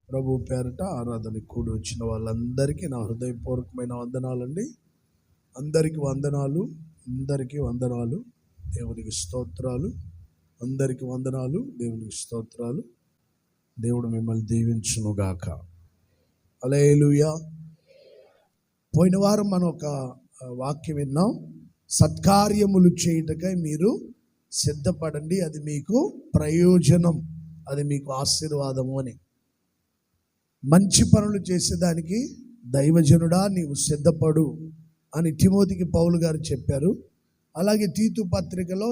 ప్రభు పేరట ఆరాధనకు కూడి వచ్చిన వాళ్ళందరికీ నా హృదయపూర్వకమైన వందనాలండి. అందరికీ వందనాలు, అందరికీ వందనాలు, దేవునికి స్తోత్రాలు, అందరికీ వందనాలు, దేవునికి స్తోత్రాలు. దేవుడు మిమ్మల్ని దీవించునుగాక. హల్లెలూయా. పోయిన వారం మనం ఒక వాక్యం విన్నాం. సత్కార్యములు చేయుటకై మీరు సిద్ధపడండి, అది మీకు ప్రయోజనం, అది మీకు ఆశీర్వాదము అని. మంచి పనులు చేసేదానికి దైవజనుడా నీవు సిద్ధపడు అని తిమోతికి పౌలు గారు చెప్పారు. అలాగే తీతు పత్రికలో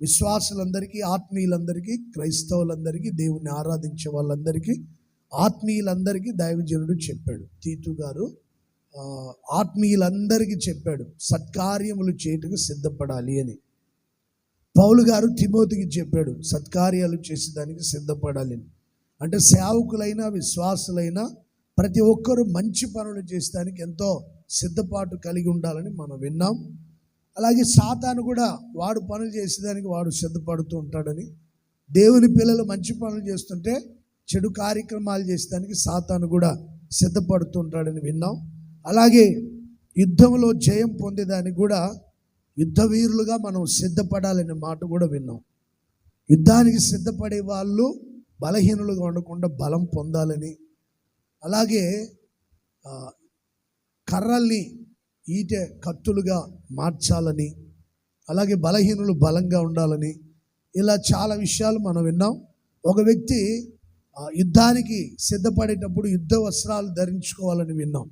విశ్వాసులందరికీ, ఆత్మీయులందరికీ, క్రైస్తవులందరికీ, దేవుని ఆరాధించే వాళ్ళందరికీ, ఆత్మీయులందరికీ దైవజనుడు చెప్పాడు. తీతు గారు ఆత్మీయులందరికీ చెప్పాడు, సత్కార్యములు చేయుటకు సిద్ధపడాలి అని. పౌలు గారు తిమోతికి చెప్పాడు, సత్కార్యాలు చేసేదానికి సిద్ధపడాలి అని. అంటే సేవకులైనా విశ్వాసులైనా ప్రతి ఒక్కరూ మంచి పనులు చేసేదానికి ఎంతో సిద్ధపాటు కలిగి ఉండాలని మనం విన్నాం. అలాగే సాతాను కూడా వాడు పనులు చేసేదానికి వాడు సిద్ధపడుతూ ఉంటాడని, దేవుని పిల్లలు మంచి పనులు చేస్తుంటే చెడు కార్యక్రమాలు చేసేదానికి సాతాను కూడా సిద్ధపడుతూ ఉంటాడని విన్నాం. అలాగే యుద్ధంలో జయం పొందేదానికి కూడా యుద్ధ వీరులుగా మనం సిద్ధపడాలనే మాట కూడా విన్నాం. యుద్ధానికి సిద్ధపడే వాళ్ళు బలహీనులుగా ఉండకుండా బలం పొందాలని, అలాగే కర్రల్ని ఈటె కత్తులుగా మార్చాలని, అలాగే బలహీనులు బలంగా ఉండాలని, ఇలా చాలా విషయాలు మనం విన్నాం. ఒక వ్యక్తి యుద్ధానికి సిద్ధపడేటప్పుడు యుద్ధ వస్త్రాలు ధరించుకోవాలని విన్నాం.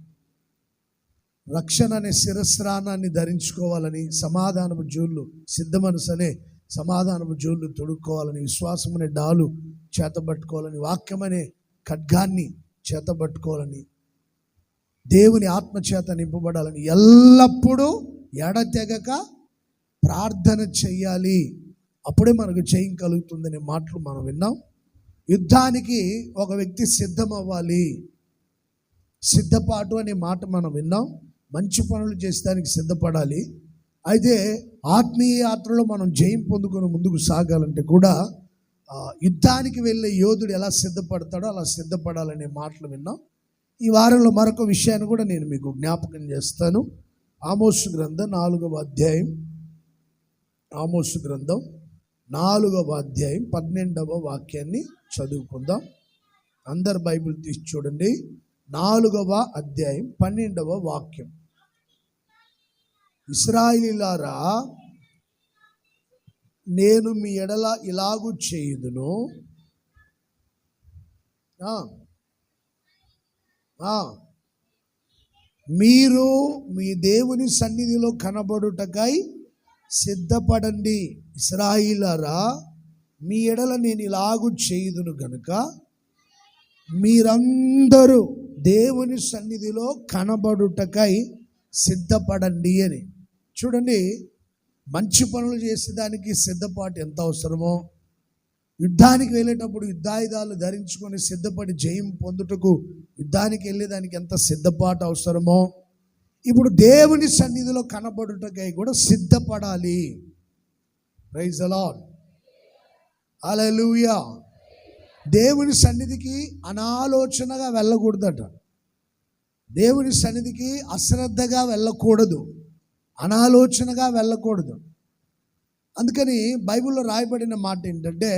రక్షణ అనే శిరస్త్రాణాన్ని ధరించుకోవాలని, సమాధానపు జోళ్ళు, సిద్ధ మనసు అనే సమాధానపు జోళ్ళు తొడుక్కోవాలని, విశ్వాసం అనే డాలు చేతబట్టుకోవాలని, వాక్యం అనే ఖడ్గాన్ని చేతబట్టుకోవాలని, దేవుని ఆత్మచేత నింపబడాలని, ఎల్లప్పుడూ ఎడతెగక ప్రార్థన చెయ్యాలి, అప్పుడే మనకు జయం కలుగుతుందనే మాటలు మనం విన్నాం. యుద్ధానికి ఒక వ్యక్తి సిద్ధం అవ్వాలి, సిద్ధపాటు అనే మాట మనం విన్నాం. మంచి పనులు చేసేదానికి సిద్ధపడాలి. అయితే ఆత్మీయ యాత్రలో మనం జయం పొందుకొని ముందుకు సాగాలంటే కూడా యుద్ధానికి వెళ్ళే యోధుడు ఎలా సిద్ధపడతాడో అలా సిద్ధపడాలనే మాటలు విన్నాం. ఈ వారంలో మరొక విషయాన్ని కూడా నేను మీకు జ్ఞాపకం చేస్తాను. ఆమోసు గ్రంథం 4వ అధ్యాయం, ఆమోసు గ్రంథం 4వ అధ్యాయం 12వ వాక్యాన్ని చదువుకుందాం. అందరు బైబిల్ తీసి చూడండి. 4వ అధ్యాయం 12వ వాక్యం. ఇశ్రాయేలీయులారా, నేను మీ ఎడల ఇలాగు చేయుదును, మీరు మీ దేవుని సన్నిధిలో కనబడుటకై సిద్ధపడండి. ఇశ్రాయేలీయులారా, మీ ఎడల నేను ఇలాగు చేయుదును గనుక మీరందరూ దేవుని సన్నిధిలో కనబడుటకై సిద్ధపడండి అని. చూడండి, మంచి పనులు చేసేదానికి సిద్ధపాటు ఎంత అవసరమో, యుద్ధానికి వెళ్ళేటప్పుడు యుద్ధాయుధాలు ధరించుకొని సిద్ధపడి జయం పొందుటకు యుద్ధానికి వెళ్ళేదానికి ఎంత సిద్ధపాటు అవసరమో, ఇప్పుడు దేవుని సన్నిధిలో కనబడుటకై కూడా సిద్ధపడాలి. Praise the Lord. హల్లెలూయా. దేవుని సన్నిధికి అనాలోచనగా వెళ్ళకూడదట. దేవుని సన్నిధికి అశ్రద్ధగా వెళ్ళకూడదు, అనాలోచనగా వెళ్ళకూడదు. అందుకని బైబిల్లో రాయబడిన మాట ఏంటంటే,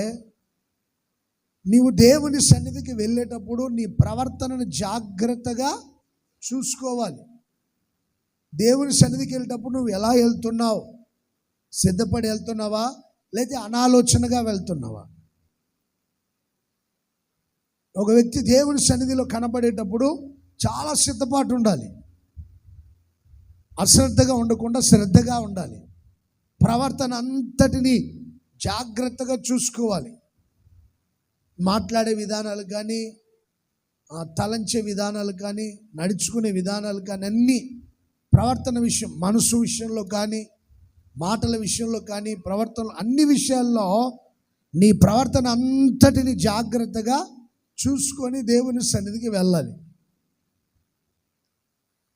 నీవు దేవుని సన్నిధికి వెళ్ళేటప్పుడు నీ ప్రవర్తనను జాగ్రత్తగా చూసుకోవాలి. దేవుని సన్నిధికి వెళ్ళేటప్పుడు నువ్వు ఎలా వెళ్తున్నావు? సిద్ధపడి వెళ్తున్నావా, లేదా అనాలోచనగా వెళ్తున్నావా? ఒక వ్యక్తి దేవుని సన్నిధిలో కనబడేటప్పుడు చాలా సిద్ధపాటు ఉండాలి. అశ్రద్ధగా ఉండకుండా శ్రద్ధగా ఉండాలి. ప్రవర్తన అంతటిని జాగ్రత్తగా చూసుకోవాలి. మాట్లాడే విధానాలు కానీ, తలంచే విధానాలు కానీ, నడుచుకునే విధానాలు కానీ, అన్నీ ప్రవర్తన విషయం, మనసు విషయంలో కానీ, మాటల విషయంలో కానీ, ప్రవర్తన అన్ని విషయాల్లో నీ ప్రవర్తన అంతటిని జాగ్రత్తగా చూసుకొని దేవుని సన్నిధికి వెళ్ళాలి.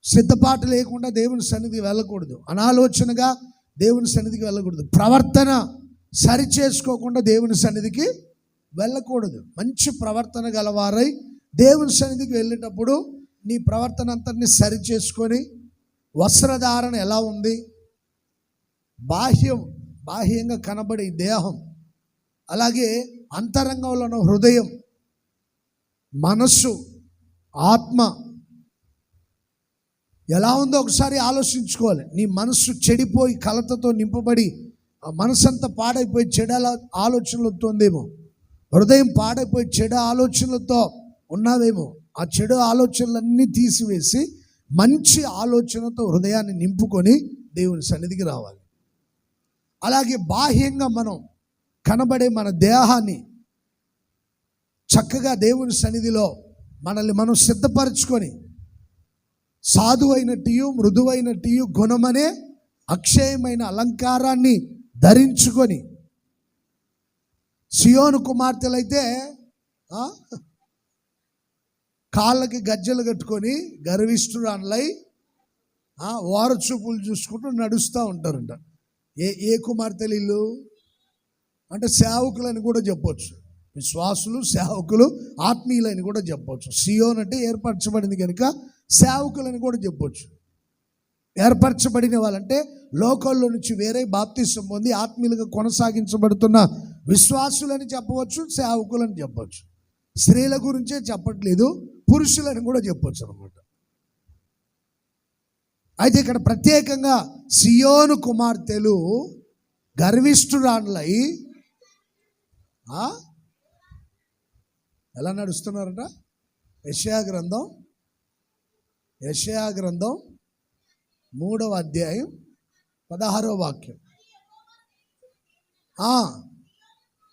సిద్ధపాటు లేకుండా దేవుని సన్నిధికి వెళ్ళకూడదు, అనాలోచనగా దేవుని సన్నిధికి వెళ్ళకూడదు, ప్రవర్తన సరి చేసుకోకుండా దేవుని సన్నిధికి వెళ్ళకూడదు. మంచి ప్రవర్తన గలవారై దేవుని సన్నిధికి వెళ్ళేటప్పుడు నీ ప్రవర్తన అంతటిని సరి చేసుకొని, వస్త్రధారణ ఎలా ఉంది, బాహ్యంగా కనబడే దేహం, అలాగే అంతరంగంలో ఉన్న హృదయం, మనస్సు, ఆత్మ ఎలా ఉందో ఒకసారి ఆలోచించుకోవాలి. నీ మనస్సు చెడిపోయి కలతతో నింపబడి ఆ మనసంతా పాడైపోయి చెడు ఆలోచనలతో ఉందేమో, హృదయం పాడైపోయి చెడు ఆలోచనలతో ఉన్నావేమో. ఆ చెడు ఆలోచనలన్నీ తీసివేసి మంచి ఆలోచనతో హృదయాన్ని నింపుకొని దేవుని సన్నిధికి రావాలి. అలాగే బాహ్యంగా మనం కనబడే మన దేహాన్ని చక్కగా దేవుని సన్నిధిలో మనల్ని మనం సిద్ధపరచుకొని, సాధువైనట్టు మృదువైనట్టు గుణమనే అక్షయమైన అలంకారాన్ని ధరించుకొని, సియోను కుమార్తెలైతే కాళ్ళకి గజ్జలు కట్టుకొని గర్విష్ఠురాన్లై ఓరచూపులు చూసుకుంటూ నడుస్తూ ఉంటారంట. ఏ కుమార్తెలు ఇల్లు అంటే సేవకులని కూడా చెప్పొచ్చు, విశ్వాసులు, సేవకులు, ఆత్మీయులని కూడా చెప్పొచ్చు. సియోన్ అంటే ఏర్పరచబడింది కనుక సేవకులని కూడా చెప్పొచ్చు. ఏర్పరచబడిన వాళ్ళంటే లోకంలో నుంచి వేరే బాప్తిసం పొంది ఆత్మీయులుగా కొనసాగించబడుతున్న విశ్వాసులని చెప్పవచ్చు, సేవకులని చెప్పవచ్చు. స్త్రీల గురించే చెప్పట్లేదు, పురుషులని కూడా చెప్పొచ్చు అన్నమాట. అయితే ఇక్కడ ప్రత్యేకంగా సియోను కుమార్తెలు గర్విష్ఠురాన్లై ఎలా నడుస్తున్నారట? యెషయా గ్రంథం 3వ అధ్యాయం 16వ వాక్యం.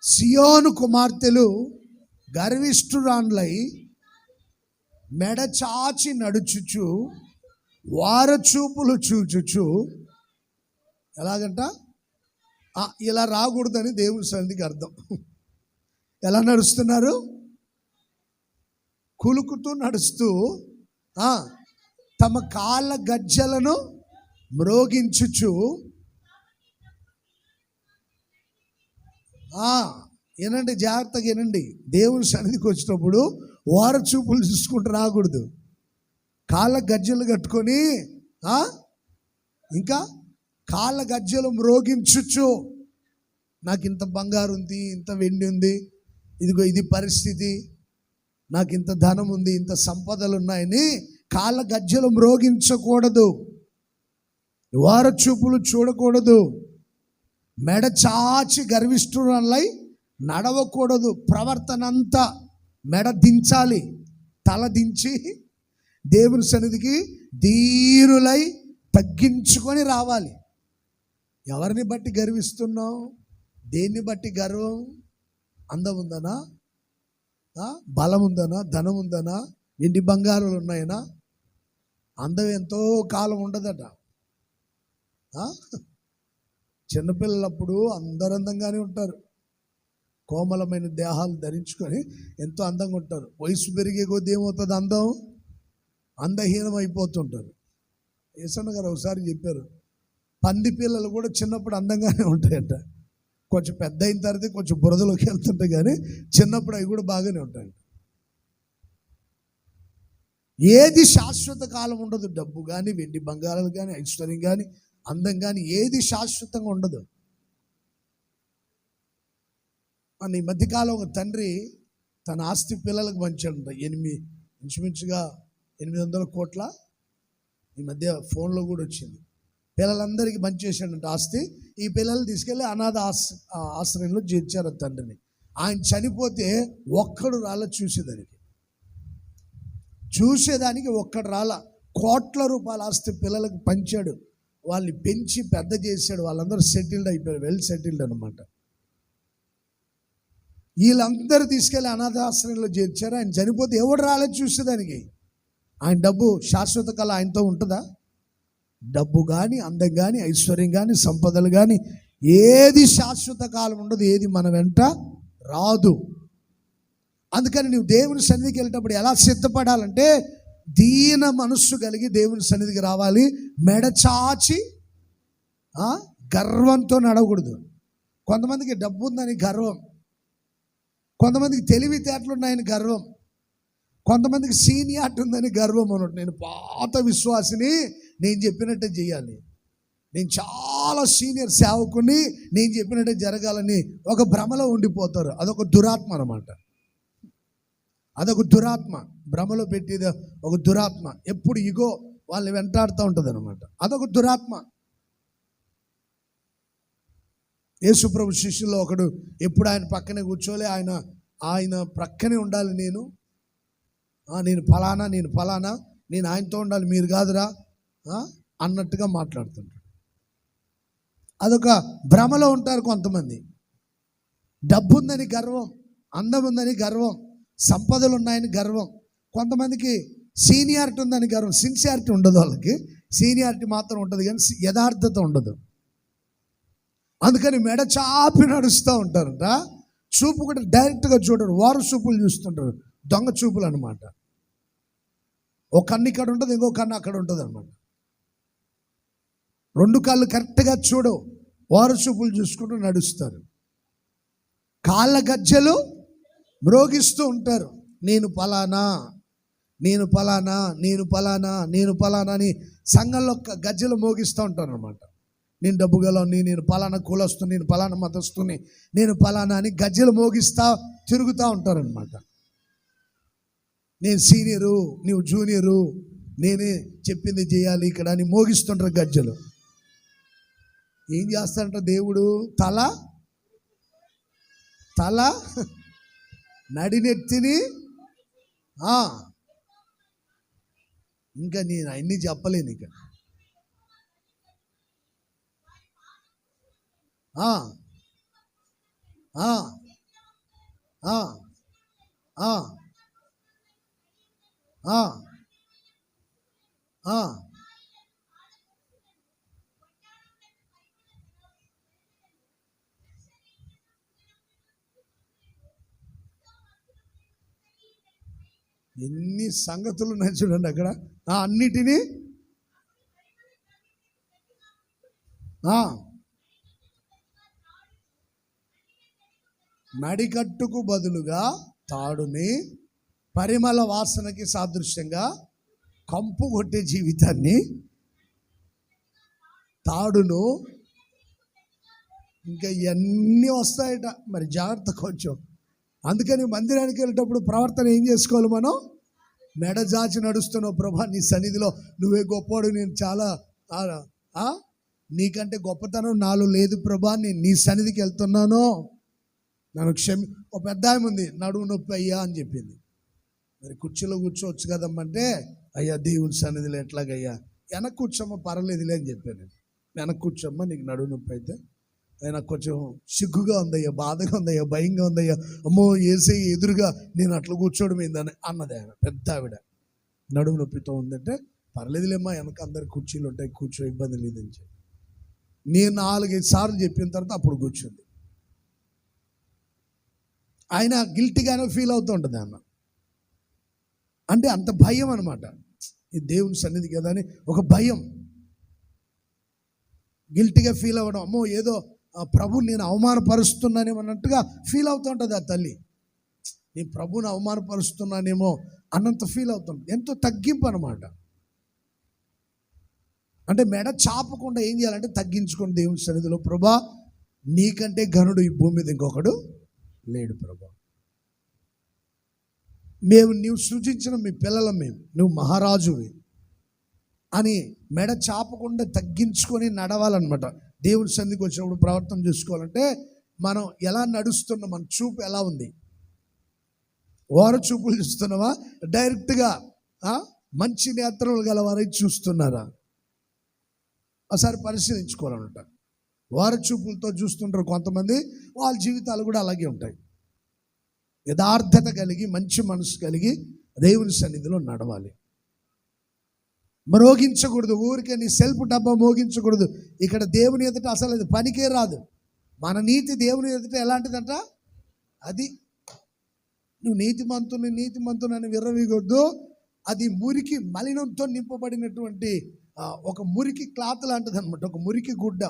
సియోను కుమార్తెలు గర్విష్ఠురాన్లై మెడచాచి నడుచుచు వారచూపులు చూచుచు, ఎలాగంట? ఇలా రాకూడదని దేవుని సన్నిధికి అర్థం. ఎలా నడుస్తున్నారు? కులుకుతూ నడుస్తూ తమ కాళ్ళ గజ్జలను మ్రోగించుచు, వినండి, జాగ్రత్తగా వినండి. దేవుని సన్నిధికి వచ్చినప్పుడు ఓరచూపులు చూసుకుంటూ రాకూడదు. కాళ్ళ గజ్జలు కట్టుకొని ఇంకా కాళ్ళ గజ్జలు మ్రోగించుచు, నాకు ఇంత బంగారు ఉంది, ఇంత వెండి ఉంది, ఇదిగో ఇది పరిస్థితి, నాకు ఇంత ధనం ఉంది, ఇంత సంపదలు ఉన్నాయని కాళ్ళ గజ్జలు మ్రోగించకూడదు, ఓరచూపులు చూడకూడదు, మెడ చాచి గర్విష్ఠురాలై నడవకూడదు. ప్రవర్తన అంతా మెడ దించాలి, తల దించి దేవుని సన్నిధికి దీనులై తగ్గించుకొని రావాలి. ఎవరిని బట్టి గర్విస్తున్నావు? దేన్ని బట్టి గర్వం? అందం ఉందనా? బలం ఉందనా? ధనం ఉందనా? వెండి బంగారాలు ఉన్నాయనా? అందం ఎంతో కాలం ఉండదట. చిన్నపిల్లలప్పుడు అందరు అందంగానే ఉంటారు, కోమలమైన దేహాలు ధరించుకొని ఎంతో అందంగా ఉంటారు. వయసు పెరిగే కొద్దీ ఏమవుతుంది? అందహీనం అయిపోతుంటారు. యేసన్న గారు ఒకసారి చెప్పారు, పంది పిల్లలు కూడా చిన్నప్పుడు అందంగానే ఉంటాయంట. కొంచెం పెద్ద అయిన తర్వాత కొంచెం బురదలోకి వెళ్తుంటాయి, కానీ చిన్నప్పుడు అవి కూడా బాగానే ఉంటాయంట. ఏది శాశ్వత కాలం ఉండదు. డబ్బు కానీ, వెండి బంగారాలు కానీ, ఐశ్వర్యం కానీ, అందం కానీ ఏది శాశ్వతంగా ఉండదు. ఈ మధ్యకాలం ఒక తండ్రి తన ఆస్తి పిల్లలకు పంచాడంట. ఇంచుమించుగా 800 కోట్ల. ఈ మధ్య ఫోన్లో కూడా వచ్చింది. పిల్లలందరికీ పంచేసాడంట ఆస్తి. ఈ పిల్లలు తీసుకెళ్ళి అనాథ ఆశ్రయంలో చేర్చారు తండ్రిని. ఆయన చనిపోతే ఒక్కడు రాల చూసేదానికి ఒక్కడు రాల. కోట్ల రూపాయల ఆస్తి పిల్లలకు పంచాడు. వాళ్ళని పెంచి పెద్ద చేశాడు. వాళ్ళందరూ సెటిల్డ్ అయిపోయారు, వెల్ సెటిల్డ్ అనమాట. వీళ్ళందరూ తీసుకెళ్ళి అనాథాశ్రయంలో చేర్చారు. ఆయన చనిపోతే ఎవడు రాలేదు చూసేదానికి. ఆయన డబ్బు శాశ్వత కళ ఆయనతో ఉంటుందా? డబ్బు కానీ, అందం కానీ, ఐశ్వర్యం కానీ, సంపదలు కానీ ఏది శాశ్వత కాలం ఉండదు. ఏది మన వెంట రాదు. అందుకని నువ్వు దేవుని సన్నిధికి వెళ్ళేటప్పుడు ఎలా సిద్ధపడాలంటే, దీన మనస్సు కలిగి దేవుని సన్నిధికి రావాలి. మెడచాచి గర్వంతో నడవకూడదు. కొంతమందికి డబ్బు ఉందని గర్వం, కొంతమందికి తెలివితేటలు ఉన్నాయని గర్వం, కొంతమందికి సీనియారిటీ ఉందని గర్వం అన్నట్టు. నేను పాత విశ్వాసిని, నేను చెప్పినట్టే చేయాలి, నేను చాలా సీనియర్ సేవకుని, నేను చెప్పినట్టే జరగాలని ఒక భ్రమలో ఉండిపోతారు. అదొక దురాత్మ అన్నమాట. అదొక దురాత్మ, భ్రమలో పెట్టేది ఒక దురాత్మ. ఎప్పుడు ఇగో వాళ్ళని వెంటాడుతూ ఉంటుంది అనమాట. అదొక దురాత్మ. యేసుప్రభు శిష్యుల్లో ఒకడు ఎప్పుడు ఆయన పక్కనే కూర్చోలే, ఆయన ప్రక్కనే ఉండాలి. నేను ఫలానా, నేను ఆయనతో ఉండాలి, మీరు కాదురా అన్నట్టుగా మాట్లాడుతుంటాడు. అదొక భ్రమలో ఉంటారు కొంతమంది. డబ్బు ఉందని గర్వం, అందం ఉందని గర్వం, సంపదలు ఉన్నాయని గర్వం. కొంతమందికి సీనియారిటీ ఉందని గర్వం. సిన్సియారిటీ ఉండదు వాళ్ళకి, సీనియారిటీ మాత్రం ఉంటుంది కానీ యథార్థత ఉండదు. అందుకని మెడ చాపి నడుస్తూ ఉంటారట. చూపు కూడా డైరెక్ట్గా చూడరు, వారు చూపులు చూస్తుంటారు, దొంగ చూపులు అనమాట. ఒక కన్ను ఇక్కడ ఉంటుంది, ఇంకో కన్ను అక్కడ ఉంటుంది అనమాట. రెండు కాళ్ళు కరెక్ట్గా చూడవు, వారు చూపులు చూసుకుంటూ నడుస్తారు. కాళ్ళ గజ్జలు మ్రోగిస్తూ ఉంటారు. నేను ఫలానా అని సంఘంలో గజ్జలు మోగిస్తూ ఉంటారు అనమాట. నేను డబ్బు గలవాణ్ణి, నేను ఫలానా కులస్తుని, నేను ఫలానా మతస్తుని, నేను ఫలానా అని గజ్జలు మోగిస్తా తిరుగుతూ ఉంటారనమాట. నేను సీనియరు, నీవు జూనియరు, నేనే చెప్పింది చేయాలి ఇక్కడ అని మోగిస్తుంటారు గజ్జలు. ఏం చేస్తాడంట దేవుడు? తల నడినెత్తిని. ఇంకా నేను అన్నీ చెప్పలేను. ఇక ఎన్ని సంగతులు ఉన్నాయి చూడండి అక్కడ. అన్నిటినీ నడికట్టుకు బదులుగా తాడుని, పరిమళ వాసనకి సాదృశ్యంగా కంపు కొట్టే జీవితాన్ని, తాడును, ఇంకా ఇవన్నీ వస్తాయట. మరి జాగ్రత్త కొంచెం. అందుకని మందిరానికి వెళ్ళేటప్పుడు ప్రవర్తన ఏం చేసుకోవాలి మనం? మెడజాచి నడుస్తున్నావు ప్రభా, నీ సన్నిధిలో నువ్వే గొప్పవాడు, నేను చాలా నీకంటే గొప్పతనం నాలో లేదు ప్రభా, నేను నీ సన్నిధికి వెళ్తున్నాను, నన్ను ఒక పెద్ద ఆమె ఉంది, నడుము నొప్పి అయ్యా అని చెప్పింది. మరి కుర్చీలో కూర్చోవచ్చు కదమ్మంటే, అయ్యా దేవుని సన్నిధిలో ఎట్లాగయ్యా, వెనక్కి కూర్చోమ్మ పర్వాలేదులే అని చెప్పాను. నేను వెనక్కి కూర్చోమ్మ, నీకు నడుము నొప్పి అయితే నాకు కొంచెం సిగ్గుగా ఉందయ్యా, బాధగా ఉందయ్యా, భయంగా ఉందయ్యా, అమ్మో ఏసై ఎదురుగా నేను అట్లా కూర్చోవడం ఏందని అన్నది ఆమె, పెద్ద ఆవిడ. నడుము నొప్పితో ఉందంటే, పర్లేదులేమ్మా వెనక అందరు కుర్చీలు ఉంటాయి, కూర్చో, ఇబ్బంది లేదని చెప్పి నేను 4-5 సార్లు చెప్పిన తర్వాత అప్పుడు కూర్చుంది. ఆయన గిల్టీగానే ఫీల్ అవుతూ ఉంటుంది ఆమె. అంటే అంత భయం అనమాట, ఈ దేవుని సన్నిధి కదా అని ఒక భయం, గిల్టీగా ఫీల్ అవ్వడం. అమ్మో ఏదో ప్రభుని నేను అవమానపరుస్తున్నానేమో అన్నట్టుగా ఫీల్ అవుతూ ఉంటుంది ఆ తల్లి. నేను ప్రభుని అవమానపరుస్తున్నానేమో అన్నంత ఫీల్ అవుతుంది. ఎంతో తగ్గింపు అనమాట. అంటే మెడ చాపకుండా ఏం చేయాలంటే తగ్గించుకోండి దేవుని సన్నిధిలో. ప్రభా, నీకంటే ఘనుడు ఈ భూమి మీద ఇంకొకడు లేడు ప్రభా. నీవు సృజించిన మీ పిల్లలం, నువ్వు మహారాజువి అని మెడ చాపకుండా తగ్గించుకొని నడవాలన్నమాట. దేవుని సన్నిధికి వచ్చినప్పుడు ప్రవర్తన చూసుకోవాలంటే మనం ఎలా నడుస్తున్నాం, మన చూపు ఎలా ఉంది? వారు చూపులు చూస్తున్నావా, డైరెక్ట్గా మంచి నేత్రములు గలవారై చూస్తున్నారా? ఒకసారి పరిశీలించుకోవాలన్నమాట. వారు చూపులతో చూస్తుంటారు కొంతమంది, వాళ్ళ జీవితాలు కూడా అలాగే ఉంటాయి. యథార్థత కలిగి, మంచి మనసు కలిగి దేవుని సన్నిధిలో నడవాలి. మోగించకూడదు, ఊరికే నీ సెల్ఫ్ డబ్బా మోగించకూడదు. ఇక్కడ దేవుని ఎదుట అసలు అది పనికే రాదు. మన నీతి దేవుని ఎదుట ఎలాంటిదంట, అది నువ్వు నీతిమంతుని అని విర్రవీగొద్దు. అది మురికి మలినంతో నింపబడినటువంటి ఒక మురికి క్లాత్ లాంటిది అనమాట, ఒక మురికి గుడ్డ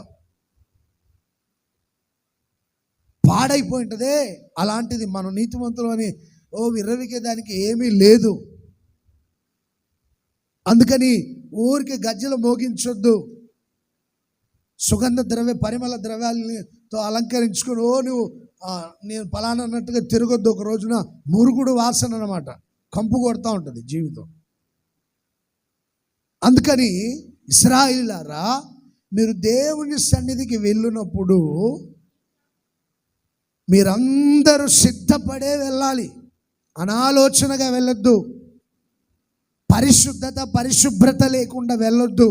పాడైపోయి ఉంటుందే. అలాంటిది మనం నీతిమంతులు అని విర్రవికే దానికి ఏమీ లేదు. అందుకని ఊరికి గజ్జలు మోగించొద్దు. సుగంధ పరిమళ ద్రవ్యాలతో అలంకరించుకొని నువ్వు నేను ఫలానా అన్నట్టుగా తిరగొద్దు. ఒక రోజున మురుగుడు వాసన అన్నమాట, కంపు కొడతా ఉంటుంది జీవితం. అందుకని ఇశ్రాయేలీయులారా, మీరు దేవుని సన్నిధికి వెళ్ళినప్పుడు మీరందరూ సిద్ధపడే వెళ్ళాలి, అనాలోచనగా వెళ్ళొద్దు. పరిశుభ్రత లేకుండా వెళ్ళొద్దు.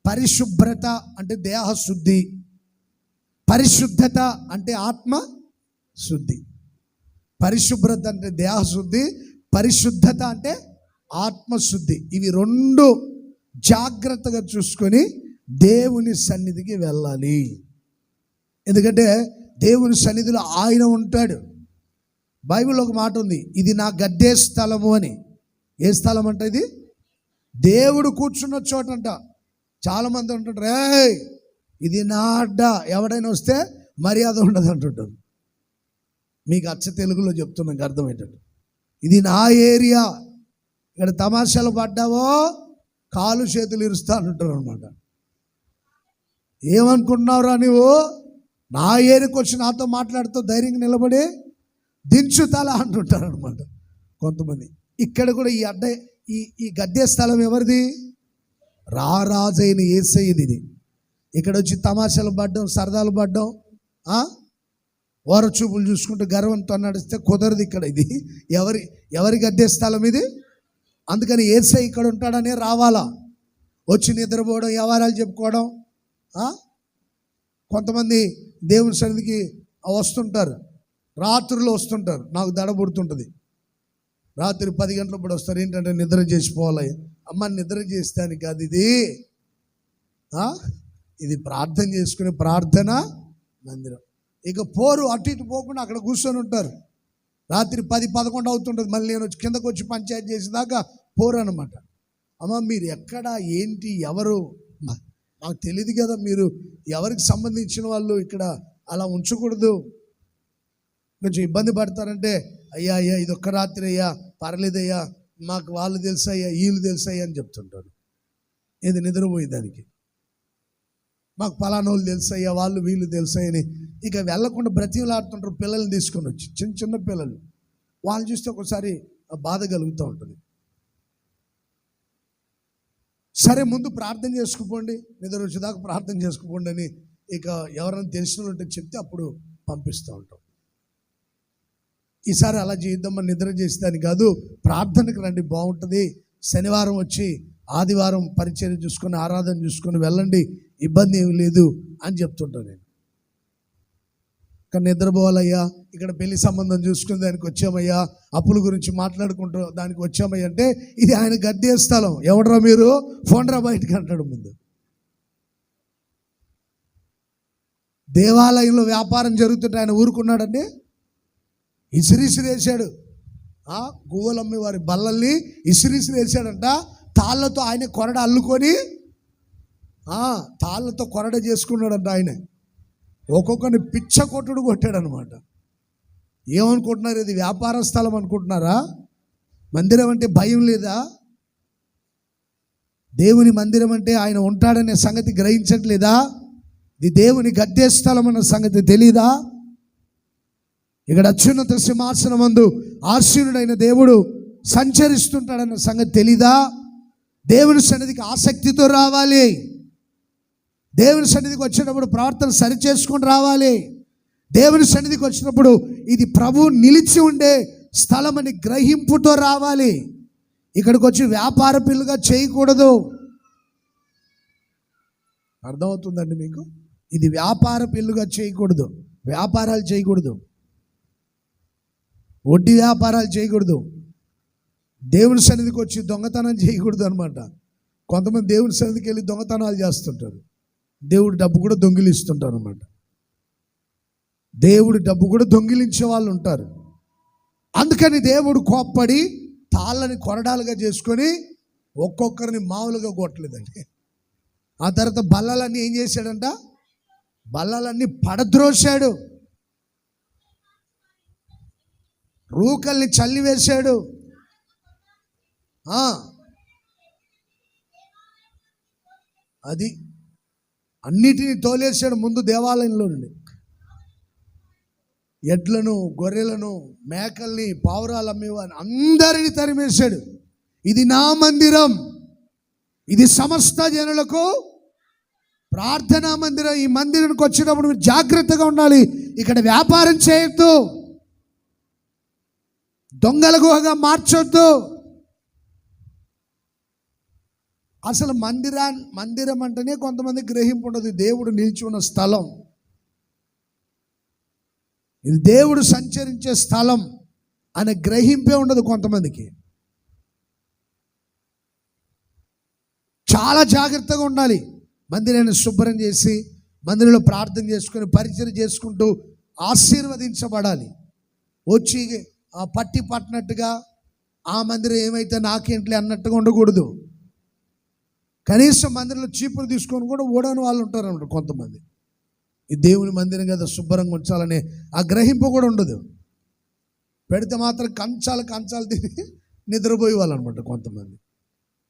పరిశుభ్రత అంటే దేహశుద్ధి, పరిశుద్ధత అంటే ఆత్మ శుద్ధి. పరిశుభ్రత అంటే దేహశుద్ధి, పరిశుద్ధత అంటే ఆత్మశుద్ధి. ఇవి రెండు జాగ్రత్తగా చూసుకొని దేవుని సన్నిధికి వెళ్ళాలి. ఎందుకంటే దేవుని సన్నిధిలో ఆయన ఉంటాడు. బైబిల్లో ఒక మాట ఉంది, ఇది నా గద్దే స్థలము అని. ఏ స్థలం అంటే ఇది? దేవుడు కూర్చున్న చోటంట. చాలామంది అంటుంటారు, ఇది నా అడ్డ, ఎవడైనా వస్తే మర్యాద ఉండదు అంటుంటారు. మీకు అచ్చ తెలుగులో చెప్తున్నాను, అర్థమయ్యేటట్టు. ఇది నా ఏరియా, ఇక్కడ తమాషాలు పడ్డావో కాలు చేతులు ఇరుస్తా అంటుంటారు అనమాట. ఏమనుకుంటున్నావురా నువ్వు? నా ఏరియాకి వచ్చి నాతో మాట్లాడుతూ ధైర్యంగా నిలబడి దించుతాలా అంటుంటారు అనమాట కొంతమంది. ఇక్కడ కూడా ఈ గద్దె స్థలం ఎవరిది? రారాజైన యేసయ్యది. ఇది ఇక్కడ వచ్చి తమాషాలు పడ్డం, సరదాలు పడ్డం, ఓరచూపులు చూసుకుంటూ గర్వంతో నడిస్తే కుదరదు. ఇక్కడ ఇది ఎవరి గద్దె స్థలం ఇది? అందుకని యేసయ్య ఇక్కడ ఉంటాడనే రావాలా. వచ్చి నిద్రపోవడం, వ్యవహారాలు చెప్పుకోవడం. కొంతమంది దేవుని సన్నిధికి వస్తుంటారు, రాత్రులు వస్తుంటారు. నాకు దడబుడుతుంటుంది. రాత్రి 10 గంటలప్పుడు వస్తారు. ఏంటంటే నిద్ర చేసిపోవాలి. అమ్మ, నిద్ర చేస్తాను కాదు ఇది ప్రార్థన చేసుకునే ప్రార్థన మందిరం. ఇక పోరు అటు ఇటు పోకుండా అక్కడ కూర్చొని ఉంటారు. రాత్రి 10-11 అవుతుంటుంది. మళ్ళీ నేను వచ్చి కిందకు వచ్చి పంచాయతీ చేసేదాకా పోరు అనమాట. అమ్మ, మీరు ఎక్కడ, ఏంటి, ఎవరు మాకు తెలియదు కదా. మీరు ఎవరికి సంబంధించిన వాళ్ళు ఇక్కడ అలా ఉంచకూడదు. కొంచెం ఇబ్బంది పడతారంటే, అయ్యా ఇది ఒక్క రాత్రి అయ్యా, పర్లేదయ్యా, మాకు వాళ్ళు తెలుసయ్యా, వీళ్ళు తెలుసయ్యా అని చెప్తుంటారు. ఇది నిద్రపోయేదానికి. మాకు పలానోళ్ళు తెలుసయ్యా, వాళ్ళు వీళ్ళు తెలుసయ్యని ఇక వెళ్లకుండా బ్రతిమలాడుతుంటారు. పిల్లల్ని తీసుకొని వచ్చి, చిన్న చిన్న పిల్లలు, వాళ్ళు చూస్తే ఒకసారి బాధ కలుగుతూ ఉంటుంది. సరే, ముందు ప్రార్థన చేసుకుపోండి, నిద్ర వచ్చేదాకా ప్రార్థన చేసుకుపోండి అని ఇక ఎవరైనా తెలిసిన ఉంటే చెప్తే అప్పుడు పంపిస్తూ ఉంటాం. ఈసారి అలా చేద్దామని నిద్ర చేసేదాన్ని కాదు, ప్రార్థనకు రండి, బాగుంటుంది. శనివారం వచ్చి ఆదివారం పరిచర్య చూసుకొని ఆరాధన చూసుకొని వెళ్ళండి, ఇబ్బంది ఏమి లేదు అని చెప్తుంటాను నేను. ఇక్కడ నిద్రపోవాలయ్యా, ఇక్కడ పెళ్లి సంబంధం చూసుకుని దానికి వచ్చామయ్యా, అప్పుల గురించి మాట్లాడుకుంటూ దానికి వచ్చామయ్యా అంటే ఇది ఆయన గద్దె స్థలం. ఎవడరా మీరు, ఫోన్రా బయటికి అంటాడు ముందు. దేవాలయంలో వ్యాపారం జరుగుతుంటే ఆయన ఊరుకున్నాడండి. ఇసిరిసిరేసాడు. గువ్వలమ్మి వారి బల్లల్ని ఇసిరిసిరేసాడంట. తాళ్ళతో ఆయన కొరడ అల్లుకొని తాళ్ళతో కొరడ చేసుకున్నాడంట. ఆయన ఒక్కొక్కరిని పిచ్చ కొట్టుడు కొట్టాడనమాట. ఏమనుకుంటున్నారు? ఇది వ్యాపార స్థలం అనుకుంటున్నారా? మందిరం అంటే భయం లేదా? దేవుని మందిరం అంటే ఆయన ఉంటాడనే సంగతి గ్రహించట్లేదా? ఇది దేవుని గద్దె స్థలం అన్న సంగతి తెలీదా? ఇక్కడ అత్యున్నత సింహాసనమందు ఆసీనుడైన దేవుడు సంచరిస్తుంటాడన్న సంగతి తెలీదా? దేవుని సన్నిధికి ఆసక్తితో రావాలి. దేవుని సన్నిధికి వచ్చినప్పుడు ప్రవర్తన సరి చేసుకొని రావాలి. దేవుని సన్నిధికి వచ్చినప్పుడు ఇది ప్రభువు నిలిచి ఉండే స్థలం అని గ్రహింపుతో రావాలి. ఇక్కడికి వచ్చి వ్యాపార పిల్లుగా చేయకూడదు. అర్థమవుతుందండి మీకు? ఇది వ్యాపార పిల్లుగా చేయకూడదు. వ్యాపారాలు చేయకూడదు, వడ్డీ వ్యాపారాలు చేయకూడదు. దేవుని సన్నిధికి వచ్చి దొంగతనం చేయకూడదు అనమాట. కొంతమంది దేవుని సన్నిధికి వెళ్ళి దొంగతనాలు చేస్తుంటారు. దేవుడి డబ్బు కూడా దొంగిలిస్తుంటారు అనమాట. దేవుడి డబ్బు కూడా దొంగిలించే వాళ్ళు ఉంటారు. అందుకని దేవుడు కోప్పడి తాళ్ళని కొరడాలుగా చేసుకొని ఒక్కొక్కరిని మామూలుగా కొట్టలేదండి. ఆ తర్వాత బల్లలన్నీ ఏం చేశాడంట? బల్లలన్నీ పడద్రోశాడు. రూకల్ని చల్లివేశాడు. అది అన్నిటినీ తోలేశాడు ముందు దేవాలయంలో నుండి. ఎడ్లను, గొర్రెలను, మేకల్ని, పావురాలు అమ్మేవాడిని అందరినీ తరిమేశాడు. ఇది నా మందిరం, ఇది సమస్త జనులకు ప్రార్థనా మందిరం. ఈ మందిరానికి వచ్చినప్పుడు మీరు జాగ్రత్తగా ఉండాలి. ఇక్కడ వ్యాపారం చేయొద్దు, దొంగల గుహగా మార్చొద్దు. అసలు మందిరం అంటేనే కొంతమంది గ్రహింపు ఉండదు. దేవుడు నిలిచి ఉన్న స్థలం, ఇది దేవుడు సంచరించే స్థలం అనే గ్రహింపే ఉండదు కొంతమందికి. చాలా జాగ్రత్తగా ఉండాలి. మందిరాన్ని శుభ్రం చేసి మందిరంలో ప్రార్థన చేసుకొని పరిచయం చేసుకుంటూ ఆశీర్వదించబడాలి. వచ్చి పట్టి పట్టినట్టుగా ఆ మందిరం ఏమైతే నాకేంట్లే అన్నట్టుగా ఉండకూడదు. కనీసం మందిరంలో చీపులు తీసుకొని కూడా ఓడని వాళ్ళు ఉంటారు అన్నమాట కొంతమంది. ఈ దేవుని మందిరం కదా శుభ్రంగా ఉంచాలనే ఆ గ్రహింపు కూడా ఉండదు. పెడితే మాత్రం కంచాలు తిని నిద్రపోయే వాళ్ళు అనమాట కొంతమంది.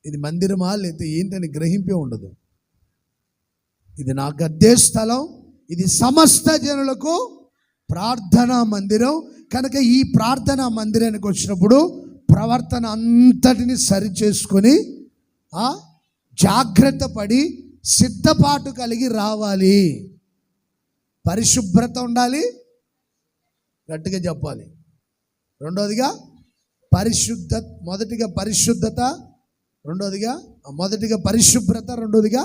ఇది మందిరమా లేకపోతే ఏంటని గ్రహింపే ఉండదు. ఇది నా గద్దే స్థలం, ఇది సమస్త జనులకు ప్రార్థనా మందిరం. కనుక ఈ ప్రార్థనా మందిరానికి వచ్చినప్పుడు ప్రవర్తన అంతటిని సరిచేసుకొని జాగ్రత్త పడి సిద్ధపాటు కలిగి రావాలి. పరిశుభ్రత ఉండాలి, గట్టిగా చెప్పాలి. రెండవదిగా మొదటిగా పరిశుభ్రత, రెండవదిగా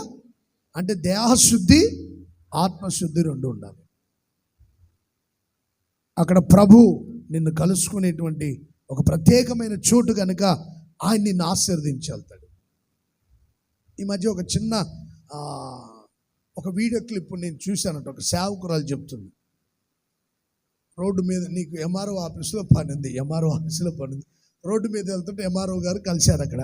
అంటే దేహశుద్ధి, ఆత్మశుద్ధి రెండు ఉండాలి. అక్కడ ప్రభు నిన్ను కలుసుకునేటువంటి ఒక ప్రత్యేకమైన చోటు కనుక ఆయన నిన్ను ఆశీర్వదించెళ్తాడు. ఈ మధ్య ఒక చిన్న ఒక వీడియో క్లిప్ నేను చూశానంట. ఒక సేవకురాలు చెప్తుంది, రోడ్డు మీద నీకు ఎంఆర్ఓ ఆఫీసులో పని ఉంది, రోడ్డు మీద వెళ్తుంటే ఎంఆర్ఓ గారు కలిశారు. అక్కడ